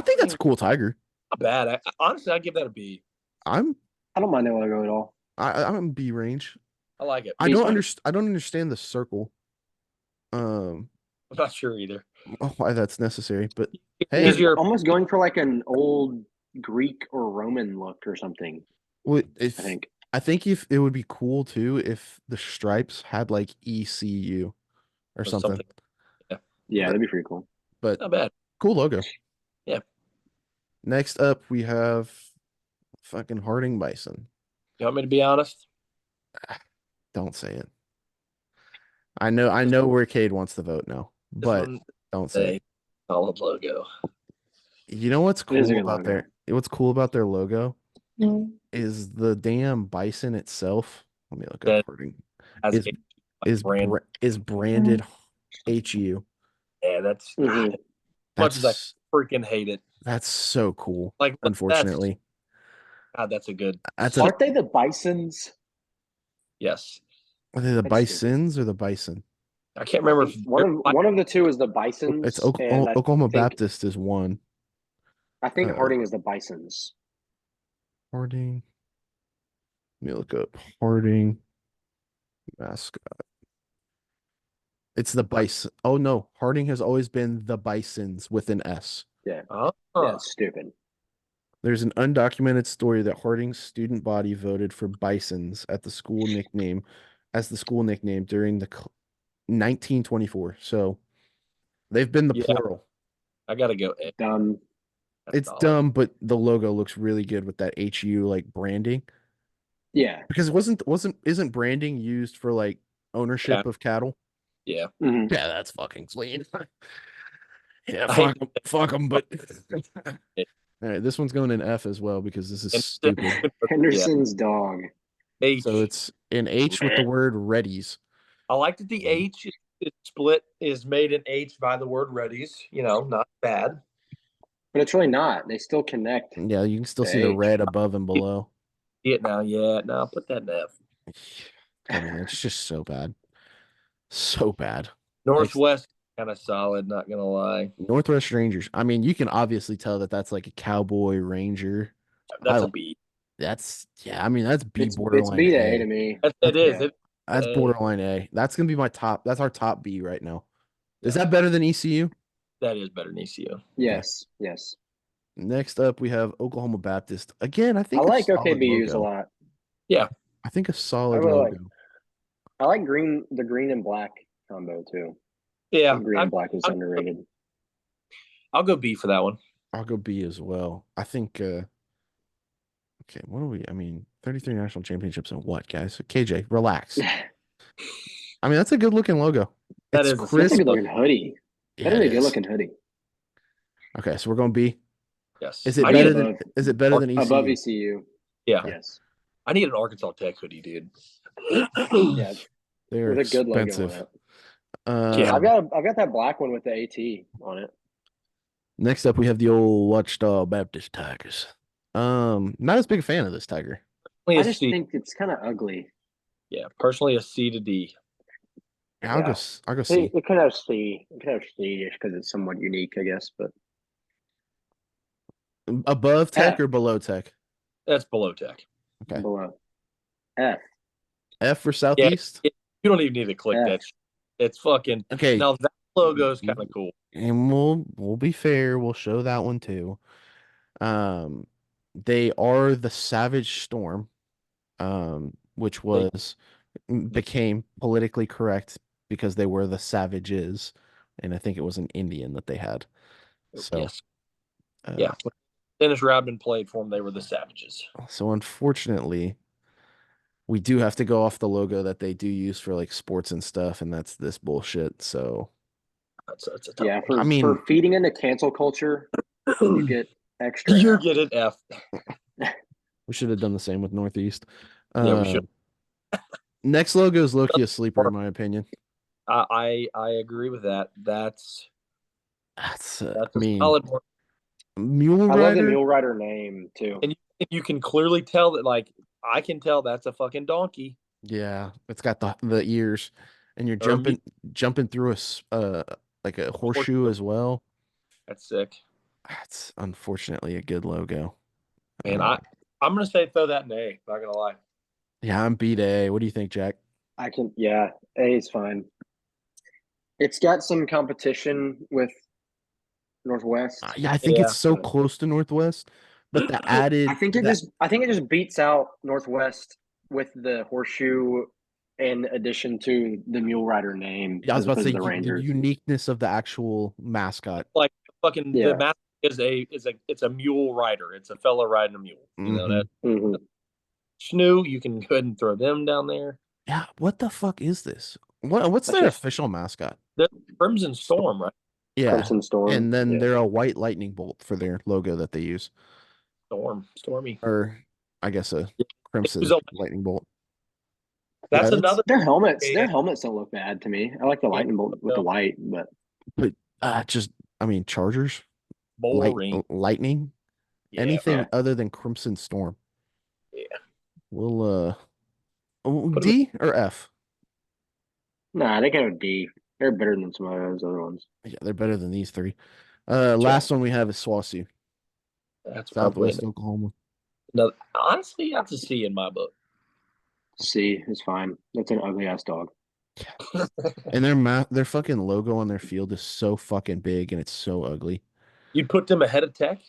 [SPEAKER 2] think that's a cool tiger.
[SPEAKER 1] Not bad. Honestly, I'd give that a B.
[SPEAKER 3] I don't mind that logo at all.
[SPEAKER 2] I'm in B range.
[SPEAKER 1] I like it.
[SPEAKER 2] I don't understand the circle.
[SPEAKER 1] I'm not sure either.
[SPEAKER 2] Why that's necessary, but
[SPEAKER 3] hey, you're almost going for like an old Greek or Roman look or something.
[SPEAKER 2] Well, I think if it would be cool too if the stripes had like ECU or something.
[SPEAKER 3] Yeah, that'd be pretty cool.
[SPEAKER 2] But
[SPEAKER 1] not bad.
[SPEAKER 2] Cool logo.
[SPEAKER 1] Yeah.
[SPEAKER 2] Next up, we have fucking Harding Bison.
[SPEAKER 1] You want me to be honest?
[SPEAKER 2] Don't say it. I know where Cade wants to vote now, but don't say it.
[SPEAKER 1] Solid logo.
[SPEAKER 2] You know what's cool about what's cool about their logo is the damn bison itself. Let me look up Harding. Is branded HU.
[SPEAKER 1] Yeah, that's much as I freaking hate it.
[SPEAKER 2] That's so cool.
[SPEAKER 1] Like,
[SPEAKER 2] unfortunately.
[SPEAKER 1] That's a good.
[SPEAKER 3] Aren't they the Bisons?
[SPEAKER 1] Yes.
[SPEAKER 2] Are they the Bisons or the Bison?
[SPEAKER 1] I can't remember. If
[SPEAKER 3] one of the two is the Bisons.
[SPEAKER 2] It's Oklahoma Baptist is one.
[SPEAKER 3] I think Harding is the Bisons.
[SPEAKER 2] Harding. Let me look up Harding mascot. It's the Bison. Oh no, Harding has always been the Bisons with an S.
[SPEAKER 3] Yeah. Yeah, stupid.
[SPEAKER 2] There's an undocumented story that Harding's student body voted for Bisons at the school nickname during the 1924. So they've been the plural.
[SPEAKER 1] I gotta go.
[SPEAKER 3] Dumb.
[SPEAKER 2] It's dumb, but the logo looks really good with that HU like branding.
[SPEAKER 3] Yeah.
[SPEAKER 2] Because isn't branding used for like ownership of cattle?
[SPEAKER 1] Yeah.
[SPEAKER 3] Mm-hmm.
[SPEAKER 2] Yeah, that's fucking clean. Yeah, fuck them, but all right, this one's going in F as well because this is stupid.
[SPEAKER 3] Henderson's dog.
[SPEAKER 1] H.
[SPEAKER 2] So it's in H with the word readies.
[SPEAKER 1] I like that the H is made in H by the word readies. Not bad.
[SPEAKER 3] But it's really not. They still connect.
[SPEAKER 2] Yeah, you can still see the red above and below.
[SPEAKER 1] See it now, yeah. No, put that in F.
[SPEAKER 2] I mean, it's just so bad. So bad.
[SPEAKER 1] Northwest kind of solid, not gonna lie.
[SPEAKER 2] Northwest Rangers. I mean, you can obviously tell that that's like a cowboy ranger.
[SPEAKER 1] That's a B.
[SPEAKER 2] That's B borderline.
[SPEAKER 3] It's B to A to me.
[SPEAKER 1] It is.
[SPEAKER 2] That's borderline A. That's gonna be my top. That's our top B right now. Is that better than ECU?
[SPEAKER 1] That is better than ECU.
[SPEAKER 3] Yes. Yes.
[SPEAKER 2] Next up, we have Oklahoma Baptist. Again, I think
[SPEAKER 3] I like OKBU's a lot.
[SPEAKER 1] Yeah,
[SPEAKER 2] I think a solid logo.
[SPEAKER 3] I like the green and black combo too.
[SPEAKER 1] Yeah,
[SPEAKER 3] green and black is underrated.
[SPEAKER 1] I'll go B for that one.
[SPEAKER 2] I'll go B as well. I think. Okay, what are we? I mean, 33 national championships and what, guys? KJ, relax. I mean, that's a good looking logo.
[SPEAKER 3] It's crisp. That's a good looking hoodie. That is a good looking hoodie.
[SPEAKER 2] Okay, so we're going B.
[SPEAKER 1] Yes.
[SPEAKER 2] Is it better than ECU?
[SPEAKER 3] Above ECU?
[SPEAKER 1] Yeah.
[SPEAKER 3] Yes.
[SPEAKER 1] I need an Arkansas Tech hoodie, dude.
[SPEAKER 3] Yeah.
[SPEAKER 2] They're
[SPEAKER 3] with a good
[SPEAKER 2] expensive.
[SPEAKER 3] logo on it. Yeah, I've got that black one with the AT on it.
[SPEAKER 2] Next up, we have the old Watchdog Baptist Tigers. Not as big a fan of this tiger.
[SPEAKER 3] I just think it's kind of ugly.
[SPEAKER 1] Yeah, personally, a C to D.
[SPEAKER 2] Yeah, I'll go C.
[SPEAKER 3] It could have C. It could have C just because it's somewhat unique, I guess. But
[SPEAKER 2] above Tech or below Tech?
[SPEAKER 1] That's below Tech.
[SPEAKER 2] Okay.
[SPEAKER 3] Below. F.
[SPEAKER 2] F for Southeast?
[SPEAKER 1] Yeah, you don't even need to click that. It's fucking
[SPEAKER 2] okay.
[SPEAKER 1] Now that logo is kind of cool.
[SPEAKER 2] And we'll be fair. We'll show that one too. They are the Savage Storm, which became politically correct because they were the Savages, and I think it was an Indian that they had. So,
[SPEAKER 1] yes. Yeah. When Dennis Rodman played for them, they were the Savages.
[SPEAKER 2] So unfortunately, we do have to go off the logo that they do use for like sports and stuff, and that's this bullshit. So
[SPEAKER 3] for feeding into cancel culture, you get Extra.
[SPEAKER 1] You're
[SPEAKER 3] F.
[SPEAKER 1] getting F.
[SPEAKER 2] We should have done the same with Northeast.
[SPEAKER 1] Yeah, we should.
[SPEAKER 2] Next logo is Loki a sleeper, in my opinion.
[SPEAKER 1] I agree with that. That's
[SPEAKER 2] I
[SPEAKER 1] a
[SPEAKER 2] mean,
[SPEAKER 1] solid one.
[SPEAKER 2] Mule
[SPEAKER 3] I love the
[SPEAKER 2] Rider.
[SPEAKER 3] Mule Rider name too.
[SPEAKER 1] And you can clearly tell that, like, I can tell that's a fucking donkey.
[SPEAKER 2] Yeah, it's got the ears, and you're jumping through like a horseshoe as well.
[SPEAKER 1] That's sick.
[SPEAKER 2] That's unfortunately a good logo.
[SPEAKER 1] And I'm gonna say throw that in A. Not gonna lie.
[SPEAKER 2] Yeah, I'm beat A. What do you think, Jack?
[SPEAKER 3] Yeah, A is fine. It's got some competition with Northwest.
[SPEAKER 2] Yeah, I think it's so close to Northwest, but the added.
[SPEAKER 3] I think it just beats out Northwest with the horseshoe in addition to the Mule Rider name.
[SPEAKER 2] Yeah, I was about to say
[SPEAKER 3] the
[SPEAKER 2] the uniqueness of the actual mascot.
[SPEAKER 1] Like fucking the mascot it's a mule rider. It's a fella riding a mule. You know that. Schnoo, you can go ahead and throw them down there.
[SPEAKER 2] Yeah, what the fuck is this? What's their official mascot?
[SPEAKER 1] The Crimson Storm, right?
[SPEAKER 2] Yeah,
[SPEAKER 3] Crimson Storm,
[SPEAKER 2] and then they're a white lightning bolt for their logo that they use.
[SPEAKER 1] Stormy,
[SPEAKER 2] or I guess a crimson lightning bolt.
[SPEAKER 1] That's another.
[SPEAKER 3] Their helmets don't look bad to me. I like the lightning bolt with the white, but
[SPEAKER 2] Chargers, lightning, anything other than Crimson Storm.
[SPEAKER 1] Yeah,
[SPEAKER 2] we'll D or F.
[SPEAKER 3] Nah, they go D. They're better than some of those other ones.
[SPEAKER 2] Yeah, they're better than these three. Last one we have is SWASU.
[SPEAKER 1] That's
[SPEAKER 2] Southwest Oklahoma.
[SPEAKER 1] No, honestly, that's a C in my book.
[SPEAKER 3] C is fine. That's an ugly ass dog.
[SPEAKER 2] And their fucking logo on their field is so fucking big and it's so ugly.
[SPEAKER 1] You'd put them ahead of Tech?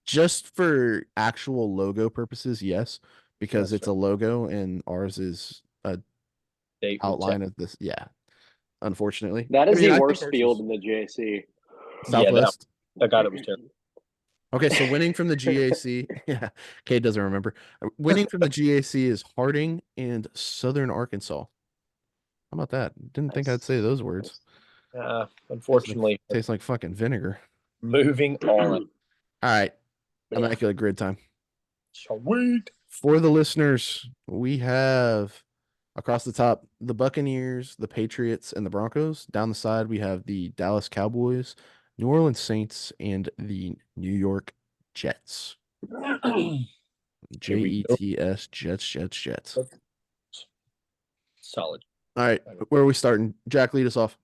[SPEAKER 2] Just for actual logo purposes, yes, because it's a logo and ours is a outline of this. Yeah, unfortunately,
[SPEAKER 3] that is the worst field in the GAC.
[SPEAKER 2] Southwest.
[SPEAKER 1] I got it was terrible.
[SPEAKER 2] Okay, so winning from the GAC, yeah, Kate doesn't remember. Winning from the GAC is Harding and Southern Arkansas. How about that? Didn't think I'd say those words.
[SPEAKER 1] Unfortunately,
[SPEAKER 2] tastes like fucking vinegar.
[SPEAKER 1] Moving on.
[SPEAKER 2] All right, immaculate grid time.
[SPEAKER 1] Sweet.
[SPEAKER 2] For the listeners, we have across the top the Buccaneers, the Patriots, and the Broncos. Down the side, we have the Dallas Cowboys, New Orleans Saints, and the New York Jets. Jets, Jets.
[SPEAKER 1] Solid.
[SPEAKER 2] All right, where are we starting? Jack, lead us off.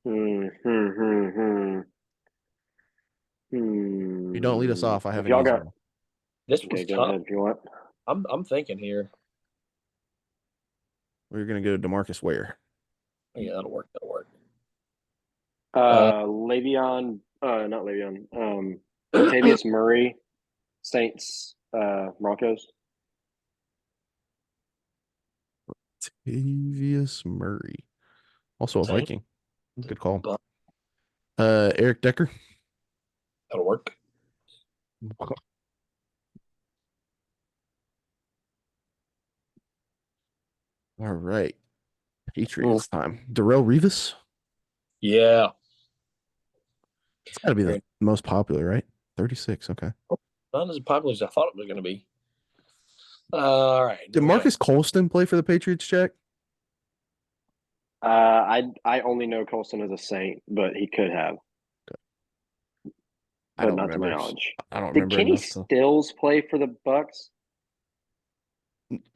[SPEAKER 2] You don't lead us off. I have an easy one.
[SPEAKER 1] This was
[SPEAKER 3] go
[SPEAKER 1] tough.
[SPEAKER 3] ahead if you want.
[SPEAKER 1] I'm thinking here.
[SPEAKER 2] We're gonna go to DeMarcus Ware.
[SPEAKER 1] Yeah, that'll work.
[SPEAKER 3] Le'Veon, not Le'Veon. Latavius Murray, Saints, Broncos.
[SPEAKER 2] Latavius Murray, also a Viking. Good call. Eric Decker.
[SPEAKER 1] That'll work.
[SPEAKER 2] All right. Patriots time. Darrelle Revis.
[SPEAKER 1] Yeah.
[SPEAKER 2] It's got to be the most popular, right? 36. Okay.
[SPEAKER 1] Not as popular as I thought it was going to be. All right.
[SPEAKER 2] Did Marcus Colston play for the Patriots, Jack?
[SPEAKER 3] I only know Colston as a Saint, but he could have. Okay. But not to my knowledge.
[SPEAKER 2] I don't remember.
[SPEAKER 3] Did Kenny Stills play for the Bucks?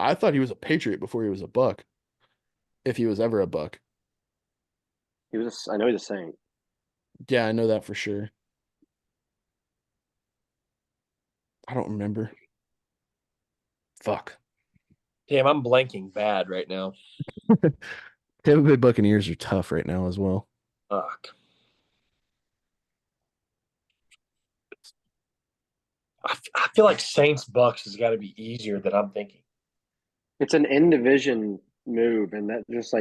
[SPEAKER 2] I thought he was a Patriot before he was a Buck. If he was ever a Buck.
[SPEAKER 3] I know he's a Saint.
[SPEAKER 2] Yeah, I know that for sure. I don't remember. Fuck.
[SPEAKER 1] Damn, I'm blanking bad right now.
[SPEAKER 2] Tampa Bay Buccaneers are tough right now as well.
[SPEAKER 1] Fuck. I feel like Saints Bucks has got to be easier than I'm thinking.
[SPEAKER 3] It's an in division move, and that just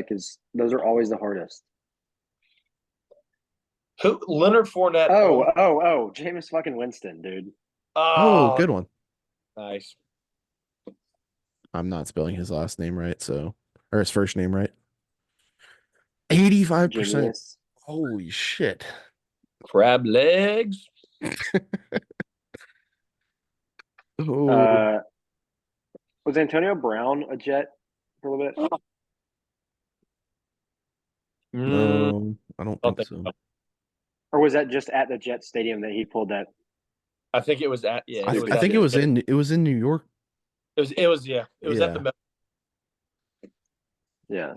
[SPEAKER 3] those are always the hardest.
[SPEAKER 1] Who? Leonard Fournette.
[SPEAKER 3] Oh, Jameis fucking Winston, dude.
[SPEAKER 2] Oh, good one.
[SPEAKER 1] Nice.
[SPEAKER 2] I'm not spelling his last name right, or his first name right. 85%.
[SPEAKER 3] Genius.
[SPEAKER 2] Holy shit.
[SPEAKER 1] Crab legs.
[SPEAKER 2] Oh,
[SPEAKER 3] Was Antonio Brown a Jet for a little bit?
[SPEAKER 2] no, I don't
[SPEAKER 1] I don't
[SPEAKER 2] think
[SPEAKER 1] think
[SPEAKER 2] so.
[SPEAKER 1] so.
[SPEAKER 3] Or was that just at the Jet Stadium that he pulled that?
[SPEAKER 1] I think it was at
[SPEAKER 2] I think it was in New York.
[SPEAKER 1] It was at the
[SPEAKER 3] Yeah.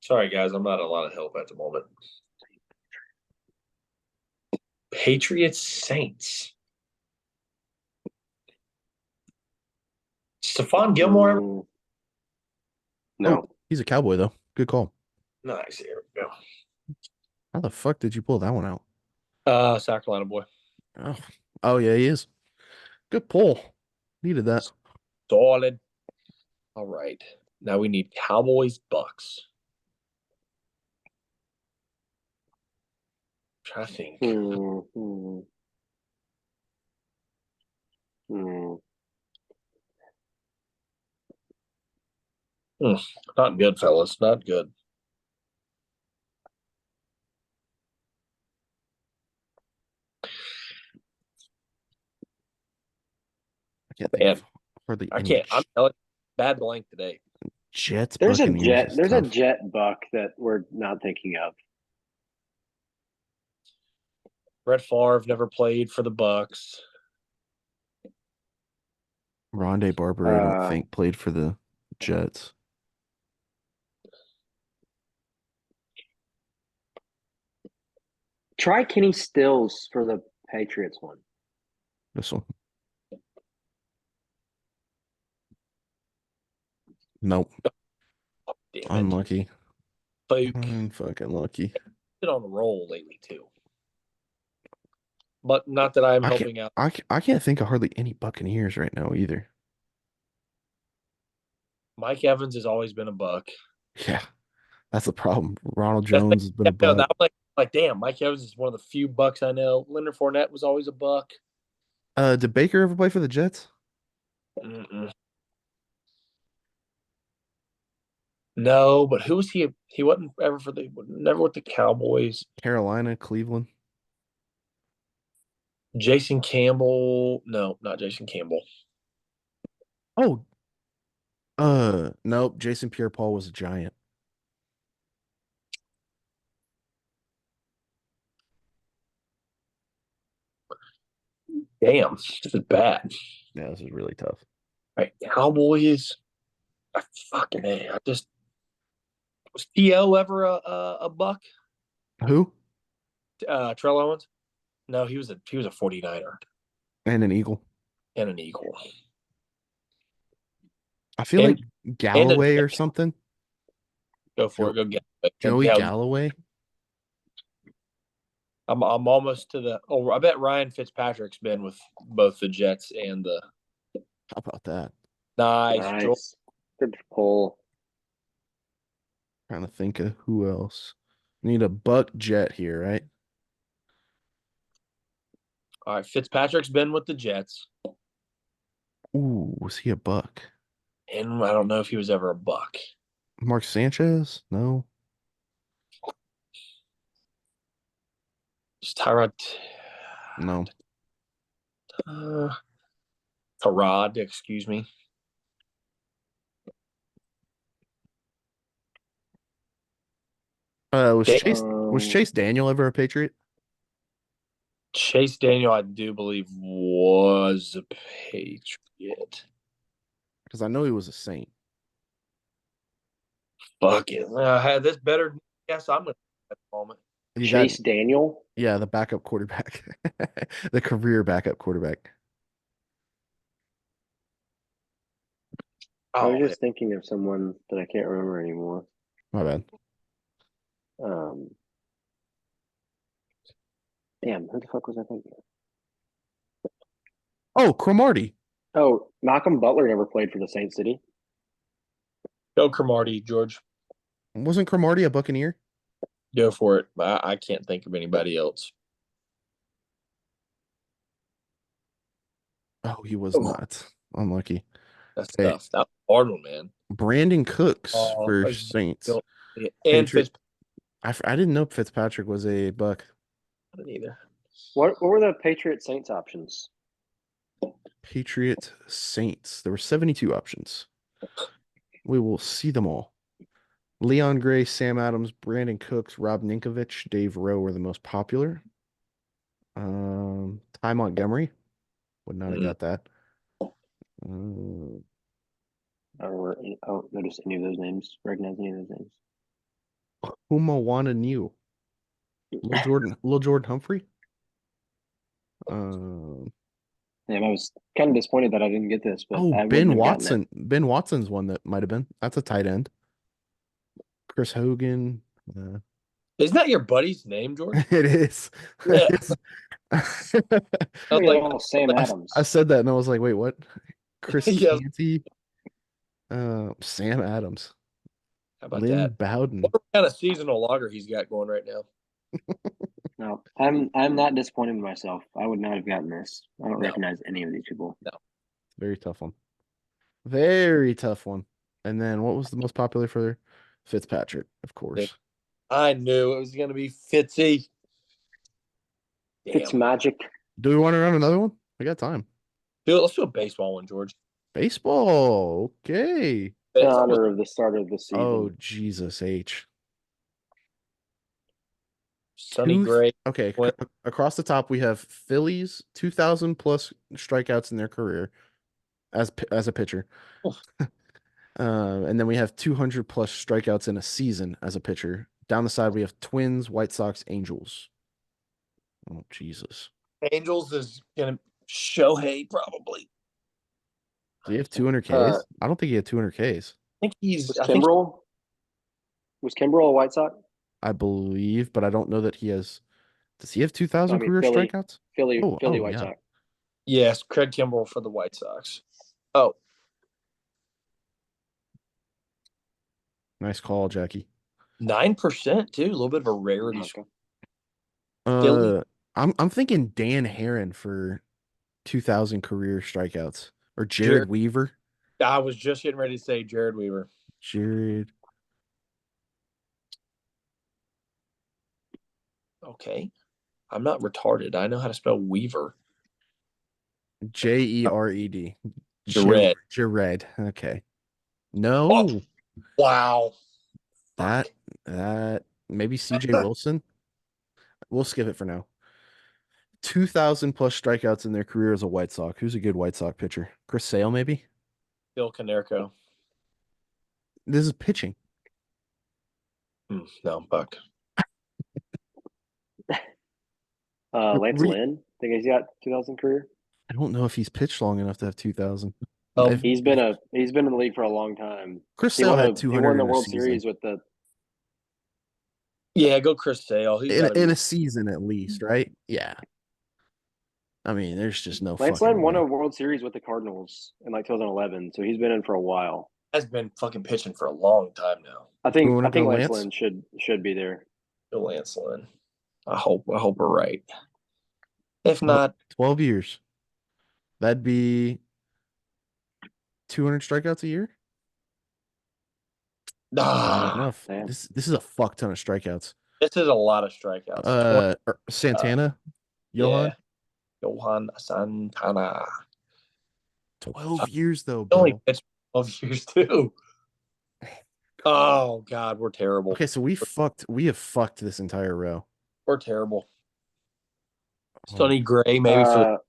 [SPEAKER 1] Sorry guys, I'm not a lot of help at the moment. Patriots Saints. Stephon Gilmore.
[SPEAKER 3] No.
[SPEAKER 2] Oh, he's a Cowboy though. Good call.
[SPEAKER 1] Nice. Here we go.
[SPEAKER 2] How the fuck did you pull that one out?
[SPEAKER 1] South Carolina boy.
[SPEAKER 2] Oh yeah, he is. Good pull. Needed that.
[SPEAKER 1] Solid. All right. Now we need Cowboys Bucks. I think. Not good, fellas. Not good.
[SPEAKER 2] I can't think of hardly
[SPEAKER 1] I
[SPEAKER 2] any.
[SPEAKER 1] can't. I'm telling you, bad blank today.
[SPEAKER 2] Jets.
[SPEAKER 3] There's a
[SPEAKER 2] Buccaneers
[SPEAKER 3] Jet.
[SPEAKER 2] is
[SPEAKER 3] There's a
[SPEAKER 2] tough.
[SPEAKER 3] Jet Buck that we're not thinking of.
[SPEAKER 1] Brett Favre never played for the Bucks.
[SPEAKER 2] Rondé Barber, I don't think played for the Jets.
[SPEAKER 3] Try Kenny Stills for the Patriots one.
[SPEAKER 2] This one. Nope. Unlucky. I'm fucking lucky.
[SPEAKER 1] Been on the roll lately too. But not that I'm helping out.
[SPEAKER 2] I can't think of hardly any Buccaneers right now either.
[SPEAKER 1] Mike Evans has always been a Buck.
[SPEAKER 2] Yeah, that's the problem. Ronald Jones has been a Buck.
[SPEAKER 1] That like, damn, Mike Evans is one of the few Bucks I know. Leonard Fournette was always a Buck.
[SPEAKER 2] Did Baker ever play for the Jets?
[SPEAKER 1] No, but who was he? He wasn't ever never with the Cowboys.
[SPEAKER 2] Carolina, Cleveland.
[SPEAKER 1] Jason Campbell. No, not Jason Campbell.
[SPEAKER 2] Oh. Nope. Jason Pierre-Paul was a Giant.
[SPEAKER 1] Damn, this is bad.
[SPEAKER 2] Yeah, this is really tough.
[SPEAKER 1] All right, Cowboys. Fucking A. Was T.O. ever a Buck?
[SPEAKER 2] Who?
[SPEAKER 1] Terrell Owens? No, he was a 49er.
[SPEAKER 2] And an Eagle.
[SPEAKER 1] And an Eagle.
[SPEAKER 2] I feel like Galloway or something.
[SPEAKER 1] Go for it. Go get it.
[SPEAKER 2] Joey Galloway.
[SPEAKER 1] I'm almost to the. Oh, I bet Ryan Fitzpatrick's been with both the Jets and the.
[SPEAKER 2] How about that?
[SPEAKER 3] Nice. Good pull.
[SPEAKER 2] Trying to think of who else. Need a Buck Jet here, right?
[SPEAKER 1] All right, Fitzpatrick's been with the Jets.
[SPEAKER 2] Ooh, was he a Buck?
[SPEAKER 1] And I don't know if he was ever a Buck.
[SPEAKER 2] Mark Sanchez? No.
[SPEAKER 1] Just Tyrod.
[SPEAKER 2] No.
[SPEAKER 1] Tyrod, excuse me.
[SPEAKER 2] Was Chase Daniel ever a Patriot?
[SPEAKER 1] Chase Daniel, I do believe, was a Patriot.
[SPEAKER 2] Because I know he was a Saint.
[SPEAKER 1] Fuck it. I had this better. Yes, I'm going to at the moment.
[SPEAKER 3] Chase Daniel?
[SPEAKER 2] Yeah, the backup quarterback. The career backup quarterback.
[SPEAKER 3] I was just thinking of someone that I can't remember anymore.
[SPEAKER 2] My bad.
[SPEAKER 3] Damn, who the fuck was I thinking of?
[SPEAKER 2] Oh, Cromartie.
[SPEAKER 3] Oh, Malcolm Butler never played for the Saints, did he?
[SPEAKER 1] Go Cromartie, George.
[SPEAKER 2] Wasn't Cromartie a Buccaneer?
[SPEAKER 1] Go for it. I can't think of anybody else.
[SPEAKER 2] Oh, he was not. Unlucky.
[SPEAKER 1] That's
[SPEAKER 2] Okay.
[SPEAKER 1] tough. That's a hard one, man.
[SPEAKER 2] Brandon Cooks for
[SPEAKER 1] Ezekiel,
[SPEAKER 2] Saints.
[SPEAKER 1] and
[SPEAKER 2] Patriot.
[SPEAKER 1] Fitzpatrick.
[SPEAKER 2] I didn't know Fitzpatrick was a Buck.
[SPEAKER 1] I didn't either.
[SPEAKER 3] What were the Patriot Saints options?
[SPEAKER 2] Patriot Saints. There were 72 options. We will see them all. Leon Gray, Sam Adams, Brandon Cooks, Rob Ninkovich, Dave Rowe were the most popular. Ty Montgomery. Would not have got that.
[SPEAKER 3] I don't notice any of those names. Recognize any of those names?
[SPEAKER 2] Humawana New. Lil Jordan Humphrey.
[SPEAKER 3] Damn, I was kind of disappointed that I didn't get this, but I
[SPEAKER 2] Ben
[SPEAKER 3] wouldn't have gotten
[SPEAKER 2] Watson. Ben Watson's one that might have been. That's a tight end. Chris Hogan.
[SPEAKER 1] Isn't that your buddy's name, George?
[SPEAKER 2] It is.
[SPEAKER 1] Yeah.
[SPEAKER 3] I was like, Sam Adams.
[SPEAKER 2] I said that and I was like, wait, what? Chris
[SPEAKER 1] Yeah.
[SPEAKER 2] Canty. Sam Adams.
[SPEAKER 1] How about
[SPEAKER 2] Lynn
[SPEAKER 1] that?
[SPEAKER 2] Bowden.
[SPEAKER 1] What kind of seasonal logger he's got going right now?
[SPEAKER 3] No, I'm not disappointed in myself. I would not have gotten this. I don't recognize any of these people.
[SPEAKER 1] No.
[SPEAKER 2] Very tough one. Very tough one. And then what was the most popular for Fitzpatrick, of course.
[SPEAKER 1] I knew it was going to be Fitzy.
[SPEAKER 3] It's magic.
[SPEAKER 2] Do we want to run another one? We got time.
[SPEAKER 1] Dude, let's do a baseball one, George.
[SPEAKER 2] Baseball. Okay.
[SPEAKER 3] In honor of the start of the season.
[SPEAKER 2] Oh, Jesus H.
[SPEAKER 1] Sonny Gray.
[SPEAKER 2] Okay. Across the top, we have Phillies, 2,000 plus strikeouts in their career as a pitcher.
[SPEAKER 1] Oh.
[SPEAKER 2] And then we have 200 plus strikeouts in a season as a pitcher. Down the side, we have Twins, White Sox, Angels. Oh, Jesus.
[SPEAKER 1] Angels is going to Shohei, probably.
[SPEAKER 2] Do you have 200 Ks? I don't think he had 200 Ks.
[SPEAKER 1] I think he's.
[SPEAKER 3] Was Kimbrel a White Sox?
[SPEAKER 2] I believe, but I don't know that he has. Does he have 2,000 career strikeouts?
[SPEAKER 3] Philly White Sox.
[SPEAKER 1] Yes, Craig Kimbrel for the White Sox. Oh.
[SPEAKER 2] Nice call, Jackie.
[SPEAKER 1] 9% too. A little bit of a rarity.
[SPEAKER 3] Okay.
[SPEAKER 2] I'm thinking Dan Herron for 2,000 career strikeouts or Jared Weaver.
[SPEAKER 1] I was just getting ready to say Jared Weaver.
[SPEAKER 2] Jared.
[SPEAKER 1] Okay. I'm not retarded. I know how to spell Weaver.
[SPEAKER 2] Jered.
[SPEAKER 1] Jared.
[SPEAKER 2] Okay. No.
[SPEAKER 1] Oh, wow.
[SPEAKER 2] That maybe CJ Wilson. We'll skip it for now. 2,000 plus strikeouts in their career as a White Sox. Who's a good White Sox pitcher? Chris Sale, maybe?
[SPEAKER 1] Bill Canerco.
[SPEAKER 2] This is pitching.
[SPEAKER 1] No, Buck.
[SPEAKER 3] Lance Lynn. Think he's got 2,000 career.
[SPEAKER 2] I don't know if he's pitched long enough to have 2,000.
[SPEAKER 3] He's been in the league for a long time.
[SPEAKER 2] Chris Sale had 200.
[SPEAKER 3] He won the World Series with the.
[SPEAKER 1] Yeah, go Chris Sale.
[SPEAKER 2] In a season at least, right? Yeah. I mean, there's just no.
[SPEAKER 3] Lance Lynn won a World Series with the Cardinals in 2011, so he's been in for a while.
[SPEAKER 1] Has been fucking pitching for a long time now.
[SPEAKER 3] I think Lance Lynn should be there.
[SPEAKER 1] Go Lance Lynn. I hope we're right. If not,
[SPEAKER 2] 12 years. That'd be 200 strikeouts a year. Not enough. This is a fuck ton of strikeouts.
[SPEAKER 1] This is a lot of strikeouts.
[SPEAKER 2] Santana,
[SPEAKER 1] Johan Santana.
[SPEAKER 2] 12 years though, bro.
[SPEAKER 1] Only pitched 12 years too. Oh God, we're terrible.
[SPEAKER 2] Okay, so we have fucked this entire row.
[SPEAKER 1] We're terrible. Sonny Gray, maybe for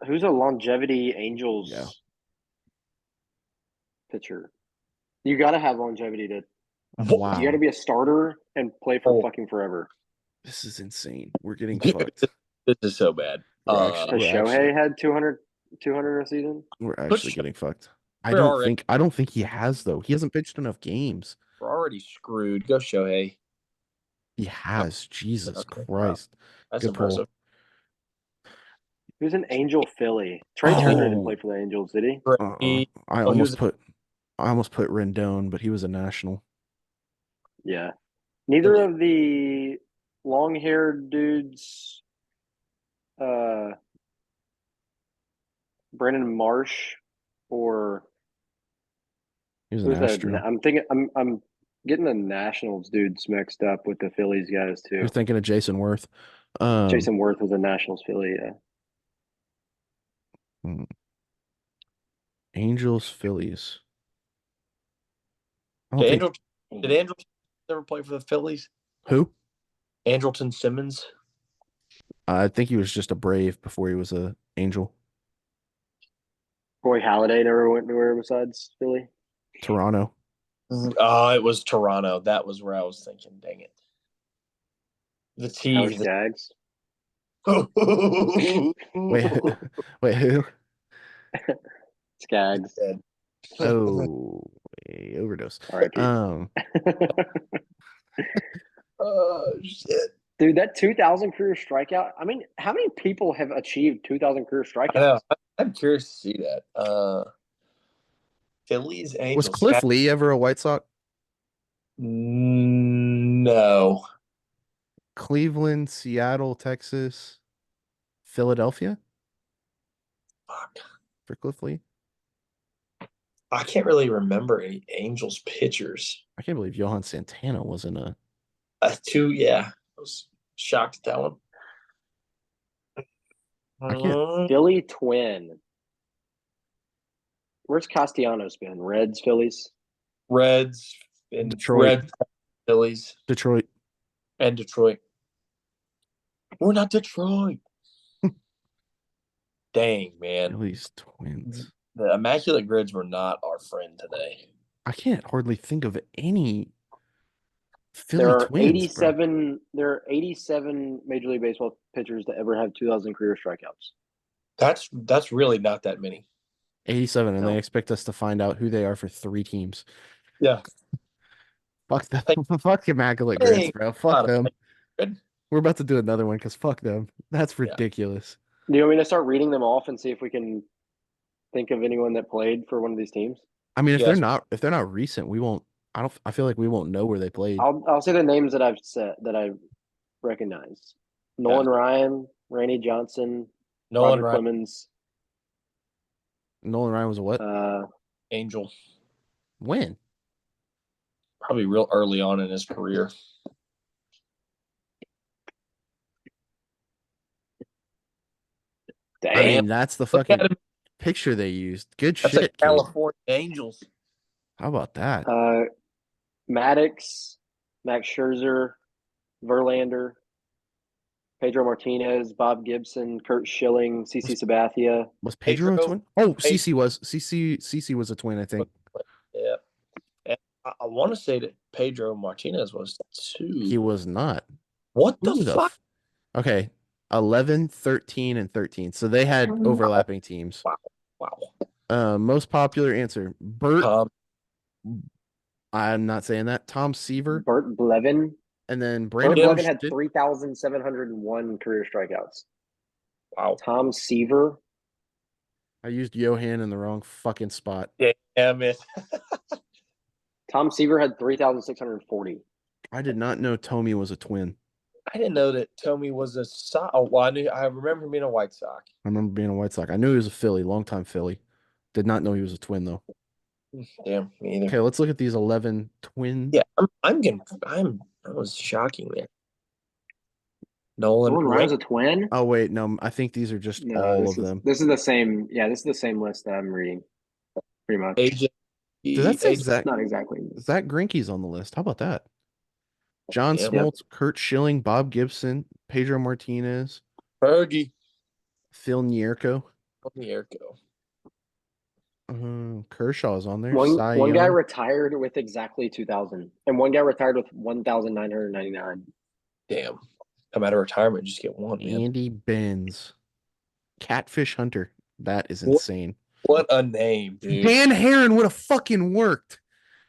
[SPEAKER 3] who's a longevity Angels pitcher? You got to have longevity to.
[SPEAKER 2] Wow.
[SPEAKER 3] You got to be a starter and play for fucking forever.
[SPEAKER 2] This is insane. We're getting fucked.
[SPEAKER 1] This is so bad.
[SPEAKER 3] Shohei had 200 a season.
[SPEAKER 2] We're actually getting fucked. I don't think he has though. He hasn't pitched enough games.
[SPEAKER 1] We're already screwed. Go Shohei.
[SPEAKER 2] He has. Jesus Christ.
[SPEAKER 1] That's
[SPEAKER 2] good
[SPEAKER 1] impressive.
[SPEAKER 2] Pull.
[SPEAKER 3] Who's an Angel Philly? Trey Turner didn't play for the Angels, did he?
[SPEAKER 2] I almost put Rendon, but he was a national.
[SPEAKER 3] Yeah. Neither of the long-haired dudes, Brandon Marsh or
[SPEAKER 2] He was an
[SPEAKER 3] who's that?
[SPEAKER 2] Astro.
[SPEAKER 3] I'm thinking I'm getting the Nationals dudes mixed up with the Phillies guys too.
[SPEAKER 2] You're thinking of Jason Worth.
[SPEAKER 3] Jason Worth was a Nationals Philly, yeah.
[SPEAKER 2] Angels, Phillies. I don't
[SPEAKER 1] Did
[SPEAKER 2] think
[SPEAKER 1] Andrelton ever play for the Phillies?
[SPEAKER 2] who?
[SPEAKER 1] Andrelton Simmons.
[SPEAKER 2] I think he was just a Brave before he was a Angel.
[SPEAKER 3] Roy Halladay never went anywhere besides Philly.
[SPEAKER 2] Toronto.
[SPEAKER 1] It was Toronto. That was where I was thinking. Dang it. The T.
[SPEAKER 3] Howard Skaggs.
[SPEAKER 2] Wait, who?
[SPEAKER 3] Skaggs.
[SPEAKER 2] Oh, overdose.
[SPEAKER 3] All right,
[SPEAKER 1] oh shit,
[SPEAKER 3] dude, that 2,000 career strikeout. I mean, how many people have achieved 2,000 career strikeouts?
[SPEAKER 1] I know. I'm curious to see that. Phillies, Angels.
[SPEAKER 2] Was Cliff Lee ever a White Sox?
[SPEAKER 1] No.
[SPEAKER 2] Cleveland, Seattle, Texas, Philadelphia.
[SPEAKER 1] Fuck.
[SPEAKER 2] For Cliff Lee.
[SPEAKER 1] I can't really remember any Angels pitchers.
[SPEAKER 2] I can't believe Johan Santana wasn't a.
[SPEAKER 1] Yeah. I was shocked at that one.
[SPEAKER 2] I can't.
[SPEAKER 3] Philly Twin. Where's Castellanos been? Reds, Phillies?
[SPEAKER 1] Reds and
[SPEAKER 2] Detroit.
[SPEAKER 1] Reds, Phillies.
[SPEAKER 2] Detroit.
[SPEAKER 1] And Detroit. We're not Detroit. Dang, man.
[SPEAKER 2] Phillies Twins.
[SPEAKER 1] The Immaculate Grids were not our friend today.
[SPEAKER 2] I can't hardly think of any Philly Twins.
[SPEAKER 3] 87. There are 87 Major League Baseball pitchers to ever have 2,000 career strikeouts.
[SPEAKER 1] That's really not that many.
[SPEAKER 2] 87, and they expect us to find out who they are for 3 teams.
[SPEAKER 1] Yeah.
[SPEAKER 2] Fuck them. Fuck Immaculate Grids, bro. Fuck them.
[SPEAKER 1] Good.
[SPEAKER 2] We're about to do another one because fuck them. That's ridiculous.
[SPEAKER 3] Yeah. Do you want me to start reading them off and see if we can think of anyone that played for one of these teams?
[SPEAKER 2] I mean, if they're not recent, we won't. I feel like we won't know where they played.
[SPEAKER 3] I'll say the names that I've said that I recognize: Nolan Ryan, Randy Johnson, Roger Clemens.
[SPEAKER 2] Nolan Ryan was a what?
[SPEAKER 1] Angel.
[SPEAKER 2] When?
[SPEAKER 1] Probably real early on in his career.
[SPEAKER 3] Damn.
[SPEAKER 2] I mean, that's the fucking picture they used. Good shit,
[SPEAKER 1] like California Angels.
[SPEAKER 2] How about that?
[SPEAKER 3] Maddox, Max Scherzer, Verlander, Pedro Martinez, Bob Gibson, Kurt Schilling, CC Sabathia.
[SPEAKER 2] Was Pedro a twin? Oh, CC was. CC was a twin, I think.
[SPEAKER 1] Yeah. And I want to say that Pedro Martinez was too.
[SPEAKER 2] He was not.
[SPEAKER 1] What the fuck?
[SPEAKER 2] Okay. 11, 13, and 13. So they had overlapping teams.
[SPEAKER 1] Wow.
[SPEAKER 2] Most popular answer. Bert. I'm not saying that. Tom Seaver.
[SPEAKER 3] Bert Blevin.
[SPEAKER 2] And then
[SPEAKER 3] Brandon Blevin had 3,701 career strikeouts.
[SPEAKER 1] Wow.
[SPEAKER 3] Tom Seaver.
[SPEAKER 2] I used Johan in the wrong fucking spot.
[SPEAKER 1] Damn it.
[SPEAKER 3] Tom Seaver had 3,640.
[SPEAKER 2] I did not know Tommy was a twin.
[SPEAKER 1] I didn't know that Tommy was a Sox. Oh, well, I remember him being a White Sox.
[SPEAKER 2] I remember being a White Sox. I knew he was a Philly, longtime Philly. Did not know he was a twin though.
[SPEAKER 1] Damn, me either.
[SPEAKER 2] Okay, let's look at these 11 twins.
[SPEAKER 1] Yeah, that was shocking there. Nolan
[SPEAKER 3] Ryan's a twin?
[SPEAKER 2] Oh wait, no, I think these are just all of them.
[SPEAKER 3] This is the same. Yeah, this is the same list that I'm reading. Pretty much.
[SPEAKER 2] That's
[SPEAKER 3] not exactly.
[SPEAKER 2] Zach Greinke's on the list. How about that? John Smoltz, Kurt Schilling, Bob Gibson, Pedro Martinez,
[SPEAKER 1] Fergie,
[SPEAKER 2] Phil Nierko. Kershaw's on there.
[SPEAKER 3] One guy retired with exactly 2,000, and one guy retired with 1,999.
[SPEAKER 1] Damn. Come out of retirement, just get one.
[SPEAKER 2] Andy Benz. Catfish Hunter. That is insane.
[SPEAKER 1] What a name, dude.
[SPEAKER 2] Dan Heron would have fucking worked.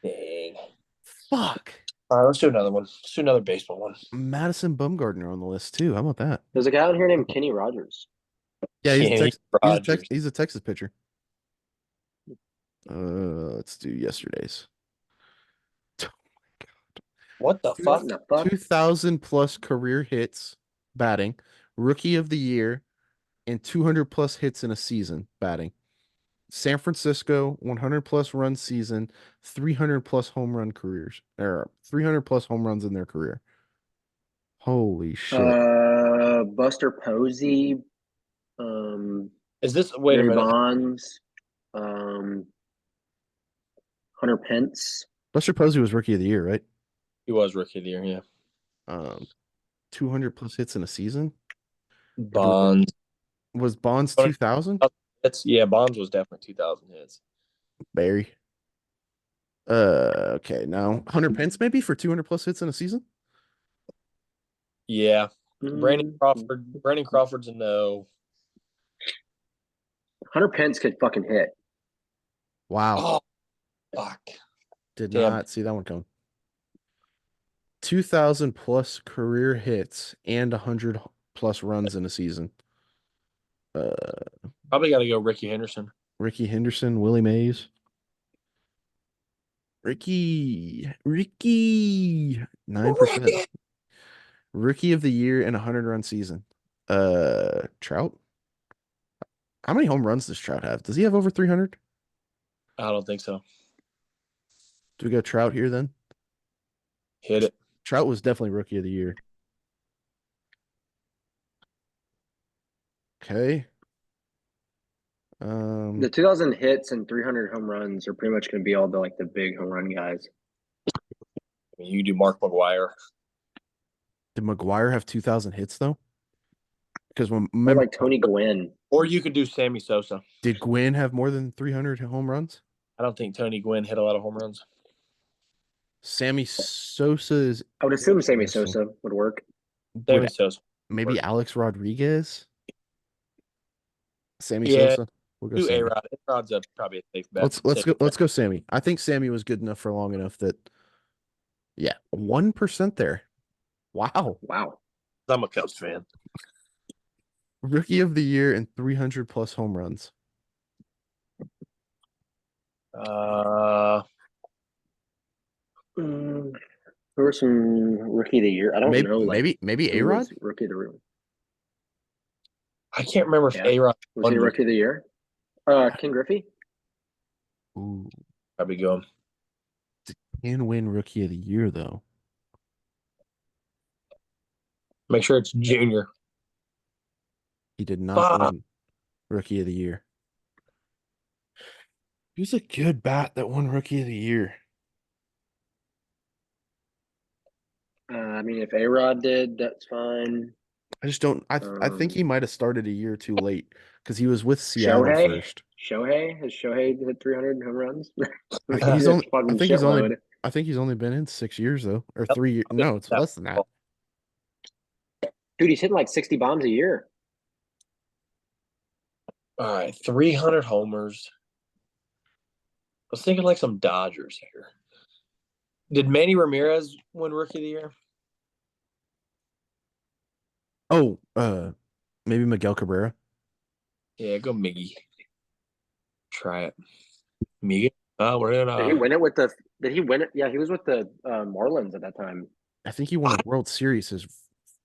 [SPEAKER 1] Dang.
[SPEAKER 2] Fuck.
[SPEAKER 1] All right, let's do another one. Let's do another baseball one.
[SPEAKER 2] Madison Bumgarner on the list, too. How about that?
[SPEAKER 3] There's a guy on here named Kenny Rogers.
[SPEAKER 2] Yeah, he's a Texas pitcher. Let's do yesterday's. Oh my God.
[SPEAKER 1] What the fuck?
[SPEAKER 2] 2,000 plus career hits batting, rookie of the year, and 200 plus hits in a season batting. San Francisco 100 plus run season, 300 plus home run careers, or 300 plus home runs in their career. Holy shit.
[SPEAKER 3] Buster Posey,
[SPEAKER 1] Is this wait a
[SPEAKER 3] Barry
[SPEAKER 1] minute?
[SPEAKER 3] Bonds, Hunter Pence.
[SPEAKER 2] Buster Posey was rookie of the year, right?
[SPEAKER 1] He was rookie of the year, yeah.
[SPEAKER 2] 200 plus hits in a season.
[SPEAKER 1] Bonds
[SPEAKER 2] Was Bonds 2000?
[SPEAKER 1] Yeah, Bonds was definitely 2000 hits.
[SPEAKER 2] Barry. Okay, now Hunter Pence maybe for 200 plus hits in a season.
[SPEAKER 1] Yeah, Brandon Crawford's a no.
[SPEAKER 3] Hunter Pence could fucking hit.
[SPEAKER 2] Wow.
[SPEAKER 1] Oh, fuck.
[SPEAKER 2] Did not see that one come. 2,000 plus career hits and 100 plus runs in a season.
[SPEAKER 1] Probably got to go Ricky Henderson.
[SPEAKER 2] Ricky Henderson, Willie Mays. Ricky, 9%. Rookie of the year in a 100-run season. Trout. How many home runs does Trout have? Does he have over 300?
[SPEAKER 1] I don't think so.
[SPEAKER 2] Do we go Trout here then?
[SPEAKER 1] Hit it.
[SPEAKER 2] Trout was definitely rookie of the year. Okay.
[SPEAKER 3] The 2000 hits and 300 home runs are pretty much going to be all the big home run guys.
[SPEAKER 1] You do Mark McGwire.
[SPEAKER 2] Did McGwire have 2,000 hits though? Because
[SPEAKER 3] remember, like Tony Gwynn.
[SPEAKER 1] Or you could do Sammy Sosa.
[SPEAKER 2] Did Gwynn have more than 300 home runs?
[SPEAKER 1] I don't think Tony Gwynn hit a lot of home runs.
[SPEAKER 2] Sammy Sosa is.
[SPEAKER 3] I would assume Sammy Sosa would work.
[SPEAKER 1] Sammy Sosa.
[SPEAKER 2] Maybe Alex Rodriguez. Sammy
[SPEAKER 1] Yeah,
[SPEAKER 2] Sosa. We'll go Sammy.
[SPEAKER 1] A-Rod. A-Rod's probably a safe bet.
[SPEAKER 2] Let's go Sammy. I think Sammy was good enough for long enough that. Yeah, 1% there. Wow.
[SPEAKER 1] I'm a Cubs fan.
[SPEAKER 2] Rookie of the year and 300 plus home runs.
[SPEAKER 3] Who are some rookie of the year? I don't know.
[SPEAKER 2] Maybe A-Rod?
[SPEAKER 3] Rookie of the year.
[SPEAKER 1] I can't remember if A-Rod
[SPEAKER 3] was he rookie of the year. Ken Griffey.
[SPEAKER 2] Ooh,
[SPEAKER 1] probably go.
[SPEAKER 2] Can win rookie of the year though.
[SPEAKER 1] Make sure it's junior.
[SPEAKER 2] He did not win rookie of the year. Who's a good bat that won rookie of the year?
[SPEAKER 3] I mean, if A-Rod did, that's fine.
[SPEAKER 2] I just don't. I think he might have started a year too late because he was with Seattle first.
[SPEAKER 3] Shohei has Shohei hit 300 home runs.
[SPEAKER 2] I think he's only been in 6 years though, or 3 years. No, it's less than that.
[SPEAKER 3] Dude, he's hitting like 60 bombs a year.
[SPEAKER 1] All right, 300 homers. I was thinking like some Dodgers here. Did Manny Ramirez win rookie of the year?
[SPEAKER 2] Oh, maybe Miguel Cabrera.
[SPEAKER 1] Yeah, go Miggy. Try it. Miggy. We're in.
[SPEAKER 3] Did he win it with the? Did he win it? Yeah, he was with the Marlins at that time.
[SPEAKER 2] I think he won a World Series his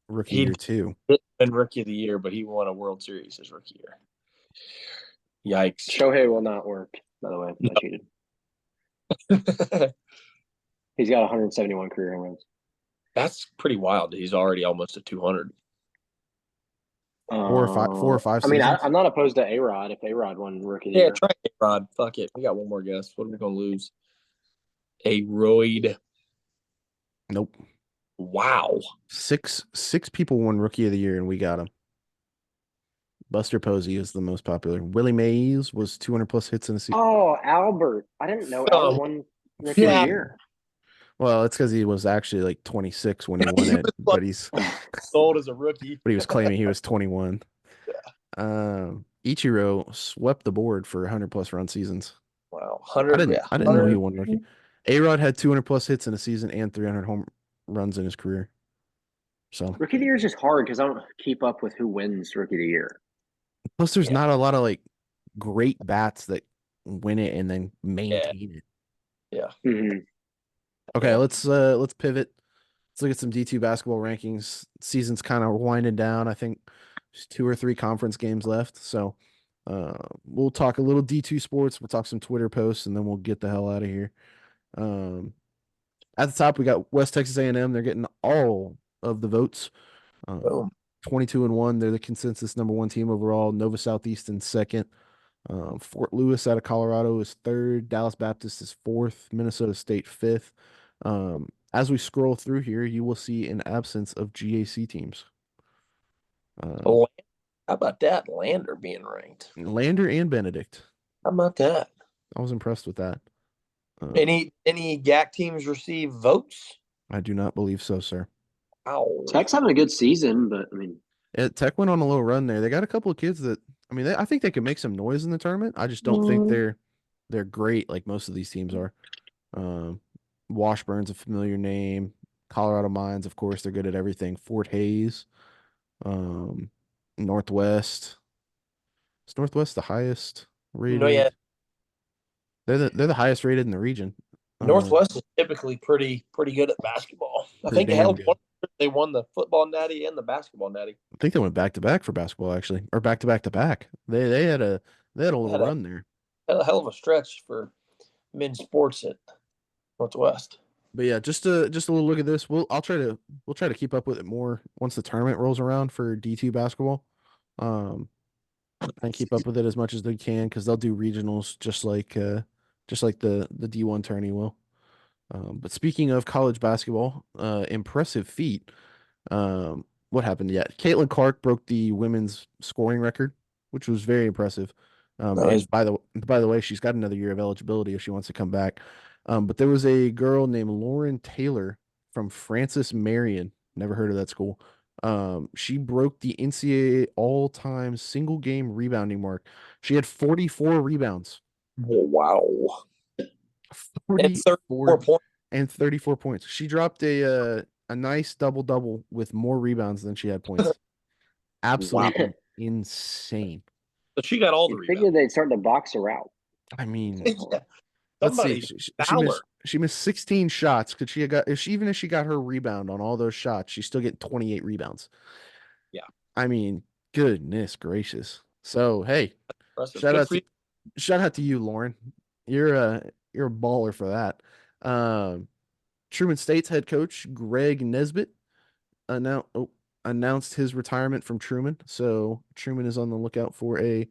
[SPEAKER 2] rookie year too.
[SPEAKER 1] He didn't win rookie of the year, but he won a World Series his rookie year. Yikes!
[SPEAKER 3] Shohei will not work. By the way, I cheated. He's got 171 career home runs.
[SPEAKER 1] That's pretty wild. He's already almost at 200.
[SPEAKER 2] 4 or 5
[SPEAKER 3] I mean, I'm not opposed to A-Rod if A-Rod won rookie of the year.
[SPEAKER 1] Try A-Rod. Fuck it. We got one more guess. What are we going to lose? A-Royd.
[SPEAKER 2] Nope.
[SPEAKER 1] Wow.
[SPEAKER 2] Six people won rookie of the year, and we got him. Buster Posey is the most popular. Willie Mays was 200 plus hits in a season.
[SPEAKER 3] Oh, Albert. I didn't know Albert won rookie of the year.
[SPEAKER 2] Well, it's because he was actually like 26 when he won it, but he's
[SPEAKER 1] sold as a rookie.
[SPEAKER 2] But he was claiming he was 21. Yeah. Ichiro swept the board for 100 plus run seasons.
[SPEAKER 1] Wow, 100.
[SPEAKER 2] I didn't know he won rookie. A-Rod had 200 plus hits in a season and 300 home runs in his career. So
[SPEAKER 3] rookie of the year is just hard because I don't keep up with who wins rookie of the year.
[SPEAKER 2] Plus, there's not a lot of like great bats that win it and then maintain it.
[SPEAKER 1] Yeah.
[SPEAKER 3] Mm-hmm.
[SPEAKER 2] Okay, let's pivot. Let's look at some D2 basketball rankings. Season's kind of winding down. I think there's 2 or 3 conference games left. So We'll talk a little D2 sports. We'll talk some Twitter posts, and then we'll get the hell out of here. At the top, we got West Texas A&M. They're getting all of the votes. 22-1. They're the consensus #1 team overall. Nova Southeastern second. Fort Lewis out of Colorado is third. Dallas Baptist is fourth. Minnesota State fifth. As we scroll through here, you will see an absence of GAC teams.
[SPEAKER 1] How about that? Lander being ranked.
[SPEAKER 2] Lander and Benedict.
[SPEAKER 1] How about that?
[SPEAKER 2] I was impressed with that.
[SPEAKER 1] Any GAC teams receive votes?
[SPEAKER 2] I do not believe so, sir.
[SPEAKER 1] Ow.
[SPEAKER 3] Tech's having a good season, but I mean,
[SPEAKER 2] Tech went on a little run there. They got a couple of kids that I think they could make some noise in the tournament. I just don't think they're great like most of these teams are. Washburn's a familiar name. Colorado Mines, of course, they're good at everything. Fort Hays, Northwest. Is Northwest the highest rated?
[SPEAKER 1] No, yeah.
[SPEAKER 2] They're the highest rated in the region.
[SPEAKER 1] Northwest is typically pretty good at basketball. I think they won the football natty and the basketball natty.
[SPEAKER 2] I think they went back to back for basketball actually, or back to back to back. They had a little run there.
[SPEAKER 1] A hell of a stretch for men's sports at Northwest.
[SPEAKER 2] But yeah, just a little look at this. We'll try to keep up with it more once the tournament rolls around for D2 basketball. And keep up with it as much as they can because they'll do regionals just like the D1 tourney will. But speaking of college basketball, impressive feat. What happened yet? Caitlin Clark broke the women's scoring record, which was very impressive.
[SPEAKER 1] Nice.
[SPEAKER 2] And by the way, she's got another year of eligibility if she wants to come back. But there was a girl named Lauren Taylor from Francis Marion. Never heard of that school. She broke the NCAA all-time single game rebounding mark. She had 44 rebounds.
[SPEAKER 1] Oh, wow.
[SPEAKER 2] 34 points. And 34 points. She dropped a nice double-double with more rebounds than she had points. Absolutely insane.
[SPEAKER 1] But she got all the rebounds.
[SPEAKER 3] I figured they'd start to box her out.
[SPEAKER 2] I mean,
[SPEAKER 1] yeah.
[SPEAKER 2] Let's see. She missed 16 shots. Even if she got her rebound on all those shots, she's still getting 28 rebounds.
[SPEAKER 1] Yeah.
[SPEAKER 2] I mean, goodness gracious. So hey, shout out to you, Lauren. You're a baller for that. Truman State's head coach Greg Nesbitt announced his retirement from Truman. So Truman is on the lookout for a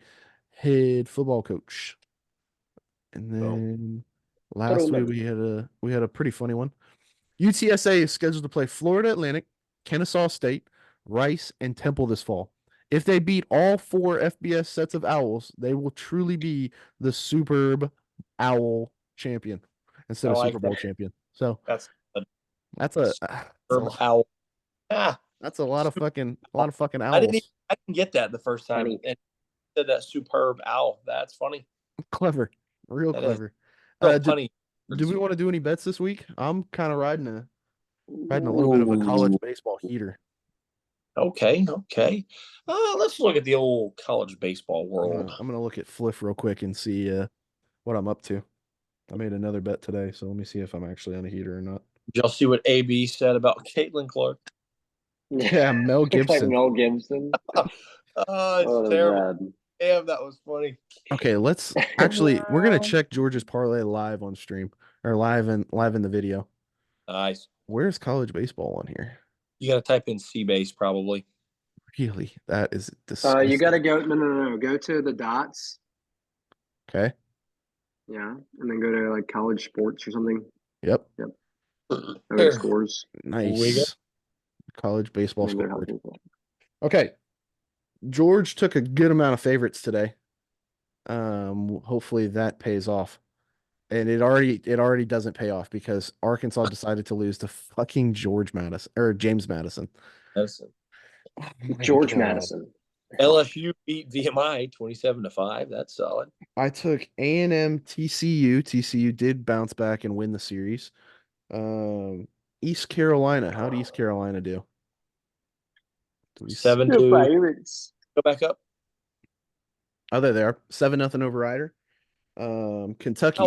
[SPEAKER 2] head football coach. And then last week we had a pretty funny one. UTSA is scheduled to play Florida Atlantic, Kennesaw State, Rice, and Temple this fall. If they beat all 4 FBS sets of Owls, they will truly be the Superb Owl champion instead of Super Bowl champion. So that's a
[SPEAKER 1] Owl.
[SPEAKER 2] That's a lot of fucking owls.
[SPEAKER 1] I didn't get that the first time. And said that Superb Owl. That's funny.
[SPEAKER 2] Clever. Real clever.
[SPEAKER 1] Funny.
[SPEAKER 2] Do we want to do any bets this week? I'm kind of riding a little bit of a college baseball heater.
[SPEAKER 1] Okay. Let's look at the old college baseball world.
[SPEAKER 2] I'm gonna look at Fliff real quick and see what I'm up to. I made another bet today, so let me see if I'm actually on a heater or not.
[SPEAKER 1] Did y'all see what AB said about Caitlin Clark?
[SPEAKER 2] Yeah, Mel Gibson.
[SPEAKER 3] Mel Gibson.
[SPEAKER 1] It's terrible. Bad. Damn, that was funny.
[SPEAKER 2] Okay, we're gonna check George's parlay live on stream or live in the video.
[SPEAKER 1] Nice.
[SPEAKER 2] Where's college baseball on here?
[SPEAKER 1] You gotta type in C-base probably.
[SPEAKER 2] Really? That is disgusting.
[SPEAKER 3] You gotta go. No. Go to the dots.
[SPEAKER 2] Okay.
[SPEAKER 3] Yeah, and then go to like college sports or something.
[SPEAKER 2] Yep.
[SPEAKER 3] Scores.
[SPEAKER 2] Nice. College baseball score. Okay. George took a good amount of favorites today. Hopefully that pays off. And it already doesn't pay off because Arkansas decided to lose to fucking James Madison.
[SPEAKER 3] George Madison.
[SPEAKER 1] LSU beat VMI 27-5. That's solid.
[SPEAKER 2] I took A&M TCU. TCU did bounce back and win the series. East Carolina. How did East Carolina do?
[SPEAKER 1] 7-2.
[SPEAKER 3] Pirates.
[SPEAKER 1] Go back up.
[SPEAKER 2] Oh, there they are. 7-0 over Rider. Kentucky.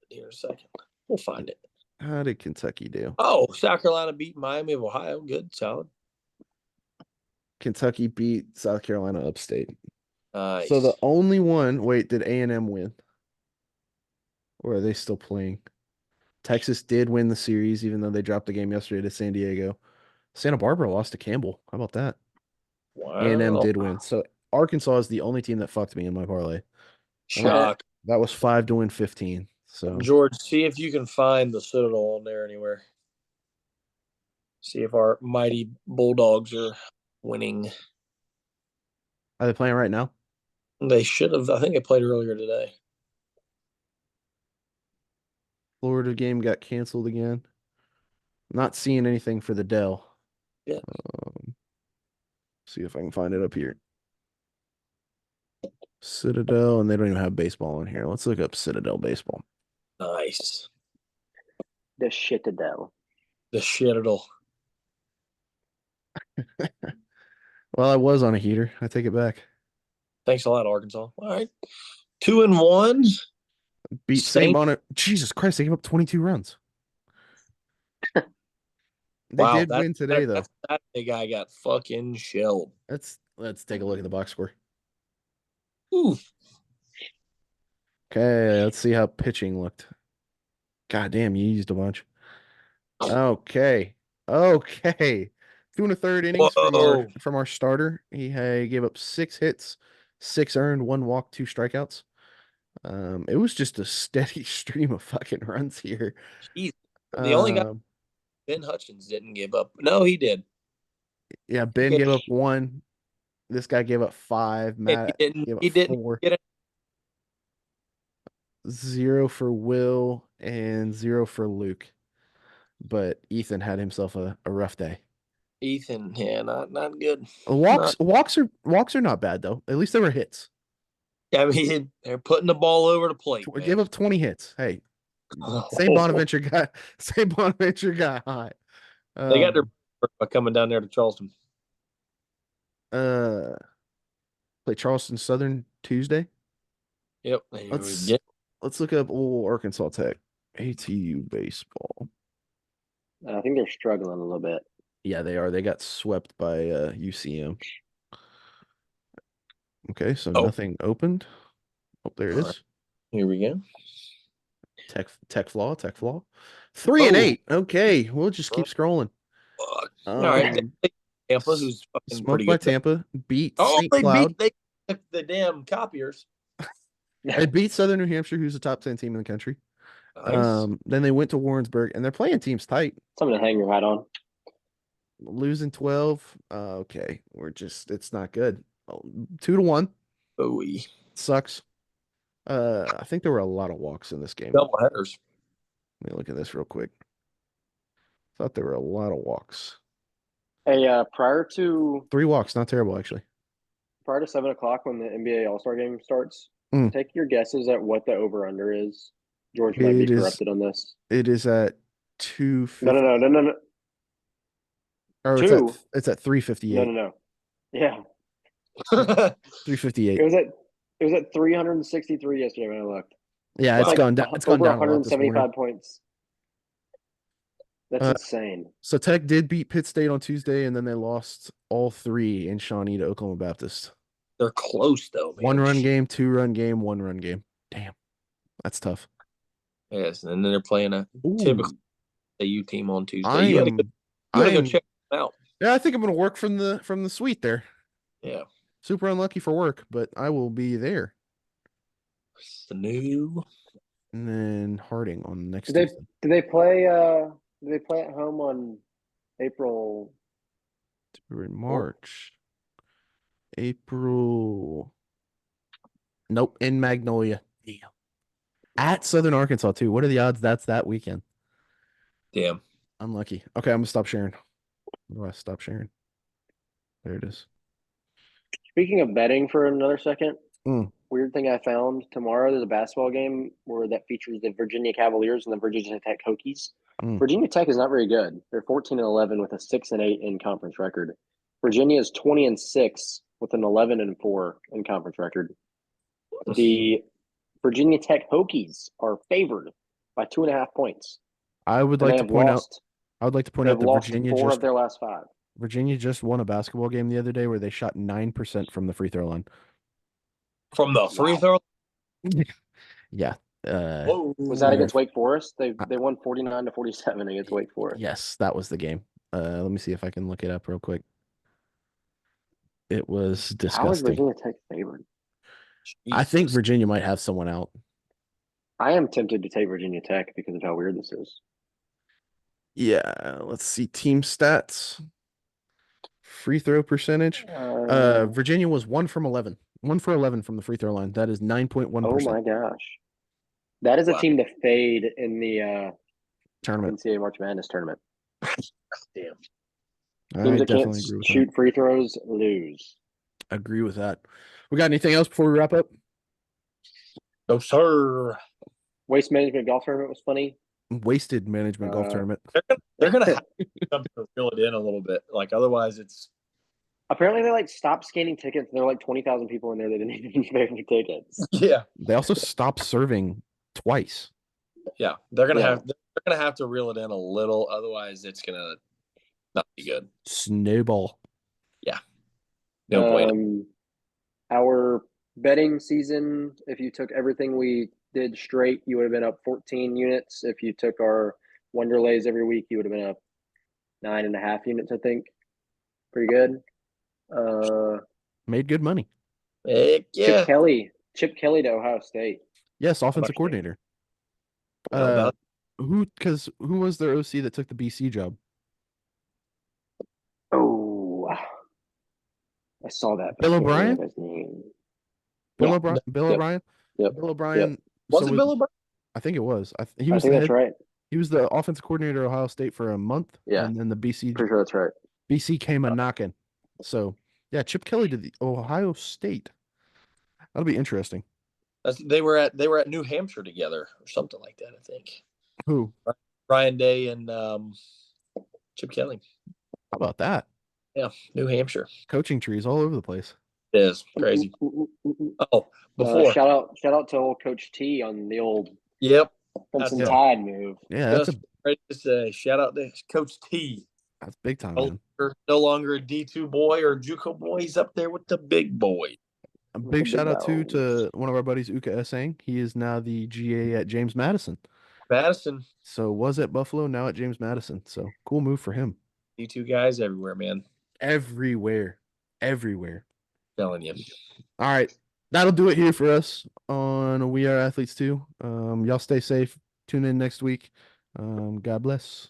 [SPEAKER 1] Here a second. We'll find it.
[SPEAKER 2] How did Kentucky do?
[SPEAKER 1] Oh, South Carolina beat Miami of Ohio. Good, solid.
[SPEAKER 2] Kentucky beat South Carolina upstate.
[SPEAKER 1] Nice.
[SPEAKER 2] So the only one, wait, did A&M win? Or are they still playing? Texas did win the series, even though they dropped the game yesterday to San Diego. Santa Barbara lost to Campbell. How about that? A&M
[SPEAKER 1] Wow.
[SPEAKER 2] did win. So Arkansas is the only team that fucked me in my parlay.
[SPEAKER 1] Shock.
[SPEAKER 2] That was 5 to win 15. So
[SPEAKER 4] George, see if you can find the Citadel on there anywhere. See if our mighty Bulldogs are winning.
[SPEAKER 2] are they playing right now?
[SPEAKER 4] They should have. I think they played earlier today.
[SPEAKER 2] Florida game got canceled again. Not seeing anything for the Dell.
[SPEAKER 4] Yeah.
[SPEAKER 2] See if I can find it up here. Citadel, and they don't even have baseball in here. Let's look up Citadel baseball.
[SPEAKER 4] Nice.
[SPEAKER 3] The Shitadel.
[SPEAKER 4] The Citadel.
[SPEAKER 2] Well, I was on a heater. I take it back.
[SPEAKER 4] Thanks a lot, Arkansas. All right. 2-1.
[SPEAKER 2] Beat St. Bonnet. Jesus Christ, they gave up 22 runs. They
[SPEAKER 4] Wow,
[SPEAKER 2] did win today, though.
[SPEAKER 4] That guy got fucking shelled.
[SPEAKER 2] Let's take a look at the box score.
[SPEAKER 4] Ooh.
[SPEAKER 2] Okay, let's see how pitching looked. God damn, you used a bunch. Okay. 2 1/3 innings from our starter. He gave up 6 hits, 6 earned, 1 walk, 2 strikeouts. It was just a steady stream of fucking runs here.
[SPEAKER 4] Jeez. The only guy, Ben Hutchins, didn't give up. No, he did.
[SPEAKER 2] Yeah, Ben gave up 1. This guy gave up 5. Matt gave up 4. 0 for Will and 0 for Luke. But Ethan had himself a rough day.
[SPEAKER 4] Ethan, yeah, not good.
[SPEAKER 2] Walks are not bad though. At least there were hits.
[SPEAKER 4] I mean, they're putting the ball over the plate.
[SPEAKER 2] We gave up 20 hits. Hey, St. Bonaventure got hot.
[SPEAKER 4] They got their by coming down there to Charleston.
[SPEAKER 2] Play Charleston Southern Tuesday.
[SPEAKER 4] Yep.
[SPEAKER 2] Let's look up old Arkansas Tech. ATU baseball.
[SPEAKER 3] I think they're struggling a little bit.
[SPEAKER 2] Yeah, they are. They got swept by UCM. Okay, so nothing opened. Oh, there it is.
[SPEAKER 4] Here we go.
[SPEAKER 2] Tech flaw. 3-8. Okay, we'll just keep scrolling.
[SPEAKER 4] All right. Tampa, who's fucking
[SPEAKER 2] smoked
[SPEAKER 4] pretty
[SPEAKER 2] by
[SPEAKER 4] good.
[SPEAKER 2] Tampa, beat St. Cloud.
[SPEAKER 4] They beat the damn copiers.
[SPEAKER 2] They beat Southern New Hampshire, who's a top 10 team in the country.
[SPEAKER 4] Nice.
[SPEAKER 2] Then they went to Warrensburg, and they're playing teams tight.
[SPEAKER 3] Something to hang your hat on.
[SPEAKER 2] Losing 12. Okay, it's not good. 2-1.
[SPEAKER 4] Oh,
[SPEAKER 2] Sucks. I think there were a lot of walks in this game.
[SPEAKER 4] Double headers.
[SPEAKER 2] Let me look at this real quick. Thought there were a lot of walks.
[SPEAKER 3] Hey, prior to
[SPEAKER 2] 3 walks, not terrible actually.
[SPEAKER 3] Prior to 7 o'clock when the NBA All-Star game starts, take your guesses at what the over/under is. George might be corrupted on this.
[SPEAKER 2] It is at 250.
[SPEAKER 3] No.
[SPEAKER 2] Or it's at 358.
[SPEAKER 3] No. Yeah.
[SPEAKER 2] 358.
[SPEAKER 3] It was at 363 yesterday when I looked.
[SPEAKER 2] Yeah, it's gone down. It's gone down
[SPEAKER 3] 175 points. That's insane.
[SPEAKER 2] So Tech did beat Pitt State on Tuesday, and then they lost all 3 in Shawnee to Oklahoma Baptist.
[SPEAKER 4] They're close though, man.
[SPEAKER 2] 1-run game, 2-run game, 1-run game. Damn, that's tough.
[SPEAKER 4] Yes, and then they're playing a typical AU team on Tuesday. You gotta go check them out.
[SPEAKER 2] Yeah, I think I'm gonna work from the suite there.
[SPEAKER 4] Yeah.
[SPEAKER 2] Super unlucky for work, but I will be there.
[SPEAKER 4] And
[SPEAKER 2] then Harding on next.
[SPEAKER 3] Do they play? Do they play at home on April?
[SPEAKER 2] We're in March. April. Nope, in Magnolia. Damn. At Southern Arkansas too. What are the odds that's that weekend?
[SPEAKER 4] Damn.
[SPEAKER 2] Unlucky. Okay, I'm gonna stop sharing. Where do I stop sharing? There it is.
[SPEAKER 3] Speaking of betting for another second, weird thing I found tomorrow, there's a basketball game that features the Virginia Cavaliers and the Virginia Tech Hokies. Virginia Tech is not very good. They're 14-11 with a 6-8 in conference record. Virginia is 20-6 with an 11-4 in conference record. The Virginia Tech Hokies are favored by 2.5 points.
[SPEAKER 2] I would like to point out that
[SPEAKER 3] Virginia 4 of their last 5.
[SPEAKER 2] Virginia just won a basketball game the other day where they shot 9% from the free throw line.
[SPEAKER 4] From the free throw.
[SPEAKER 2] Yeah.
[SPEAKER 4] Whoa.
[SPEAKER 3] Was that against Wake Forest? They won 49-47 against Wake Forest.
[SPEAKER 2] Yes, that was the game. Let me see if I can look it up real quick. It was
[SPEAKER 3] How is
[SPEAKER 2] disgusting.
[SPEAKER 3] Virginia Tech favored?
[SPEAKER 2] I think Virginia might have someone out.
[SPEAKER 3] I am tempted to take Virginia Tech because of how weird this is.
[SPEAKER 2] Yeah, let's see team stats. Free throw percentage. Virginia was 1 from 11. 1 for 11 from the free throw line. That is 9.1%.
[SPEAKER 3] Oh my gosh. That is a team to fade in the
[SPEAKER 2] tournament.
[SPEAKER 3] NCAA March Madness tournament.
[SPEAKER 4] Damn.
[SPEAKER 3] Teams that can't shoot free throws lose.
[SPEAKER 2] Agree with that. We got anything else before we wrap up?
[SPEAKER 4] No, sir.
[SPEAKER 3] Waste Management Golf Tournament was funny.
[SPEAKER 2] Wasted Management Golf Tournament.
[SPEAKER 4] They're gonna have to fill it in a little bit. Like otherwise, it's
[SPEAKER 3] apparently they stopped scanning tickets. There were 20,000 people in there that didn't even pay for tickets.
[SPEAKER 4] Yeah.
[SPEAKER 2] They also stopped serving twice.
[SPEAKER 4] Yeah, they're gonna have to reel it in a little. Otherwise, it's gonna not be good.
[SPEAKER 2] Snowball.
[SPEAKER 4] Yeah. No point.
[SPEAKER 3] Our betting season, if you took everything we did straight, you would have been up 14 units. If you took our Wonderlays every week, you would have been up 9.5 units, I think. Pretty good.
[SPEAKER 2] Made good money.
[SPEAKER 4] Heck yeah.
[SPEAKER 3] Chip Kelly to Ohio State.
[SPEAKER 2] Yes, offensive coordinator. Who was their OC that took the BC job?
[SPEAKER 3] Oh, I saw that.
[SPEAKER 2] Bill O'Brien? Bill O'Brien?
[SPEAKER 3] Yep.
[SPEAKER 2] Bill O'Brien.
[SPEAKER 4] Was it Bill O'Brien?
[SPEAKER 2] I think it was. I think
[SPEAKER 3] that's right.
[SPEAKER 2] He was the offensive coordinator at Ohio State for a month.
[SPEAKER 3] Yeah.
[SPEAKER 2] And then the BC.
[SPEAKER 3] Pretty sure that's right.
[SPEAKER 2] BC came a knocking. So, yeah, Chip Kelly to the Ohio State. That'll be interesting.
[SPEAKER 4] They were at New Hampshire together or something like that, I think.
[SPEAKER 2] Who?
[SPEAKER 4] Ryan Day and Chip Kelly.
[SPEAKER 2] How about that?
[SPEAKER 4] Yeah, New Hampshire.
[SPEAKER 2] Coaching trees all over the place.
[SPEAKER 4] It is crazy. Oh, before
[SPEAKER 3] shout out to old Coach T on the old Crimson Tide move.
[SPEAKER 2] Yeah, that's
[SPEAKER 4] ready to say. Shout out to Coach T.
[SPEAKER 2] That's big time, man.
[SPEAKER 4] No longer a D2 boy or JUCO boy. He's up there with the big boy.
[SPEAKER 2] A big shout out to one of our buddies, Uka Essang. He is now the GA at James Madison. So was at Buffalo, now at James Madison. So cool move for him.
[SPEAKER 4] D2 guys everywhere, man.
[SPEAKER 2] Everywhere.
[SPEAKER 4] Telling you.
[SPEAKER 2] All right. That'll do it here for us on We Are Athletes Too. Y'all stay safe. Tune in next week. God bless.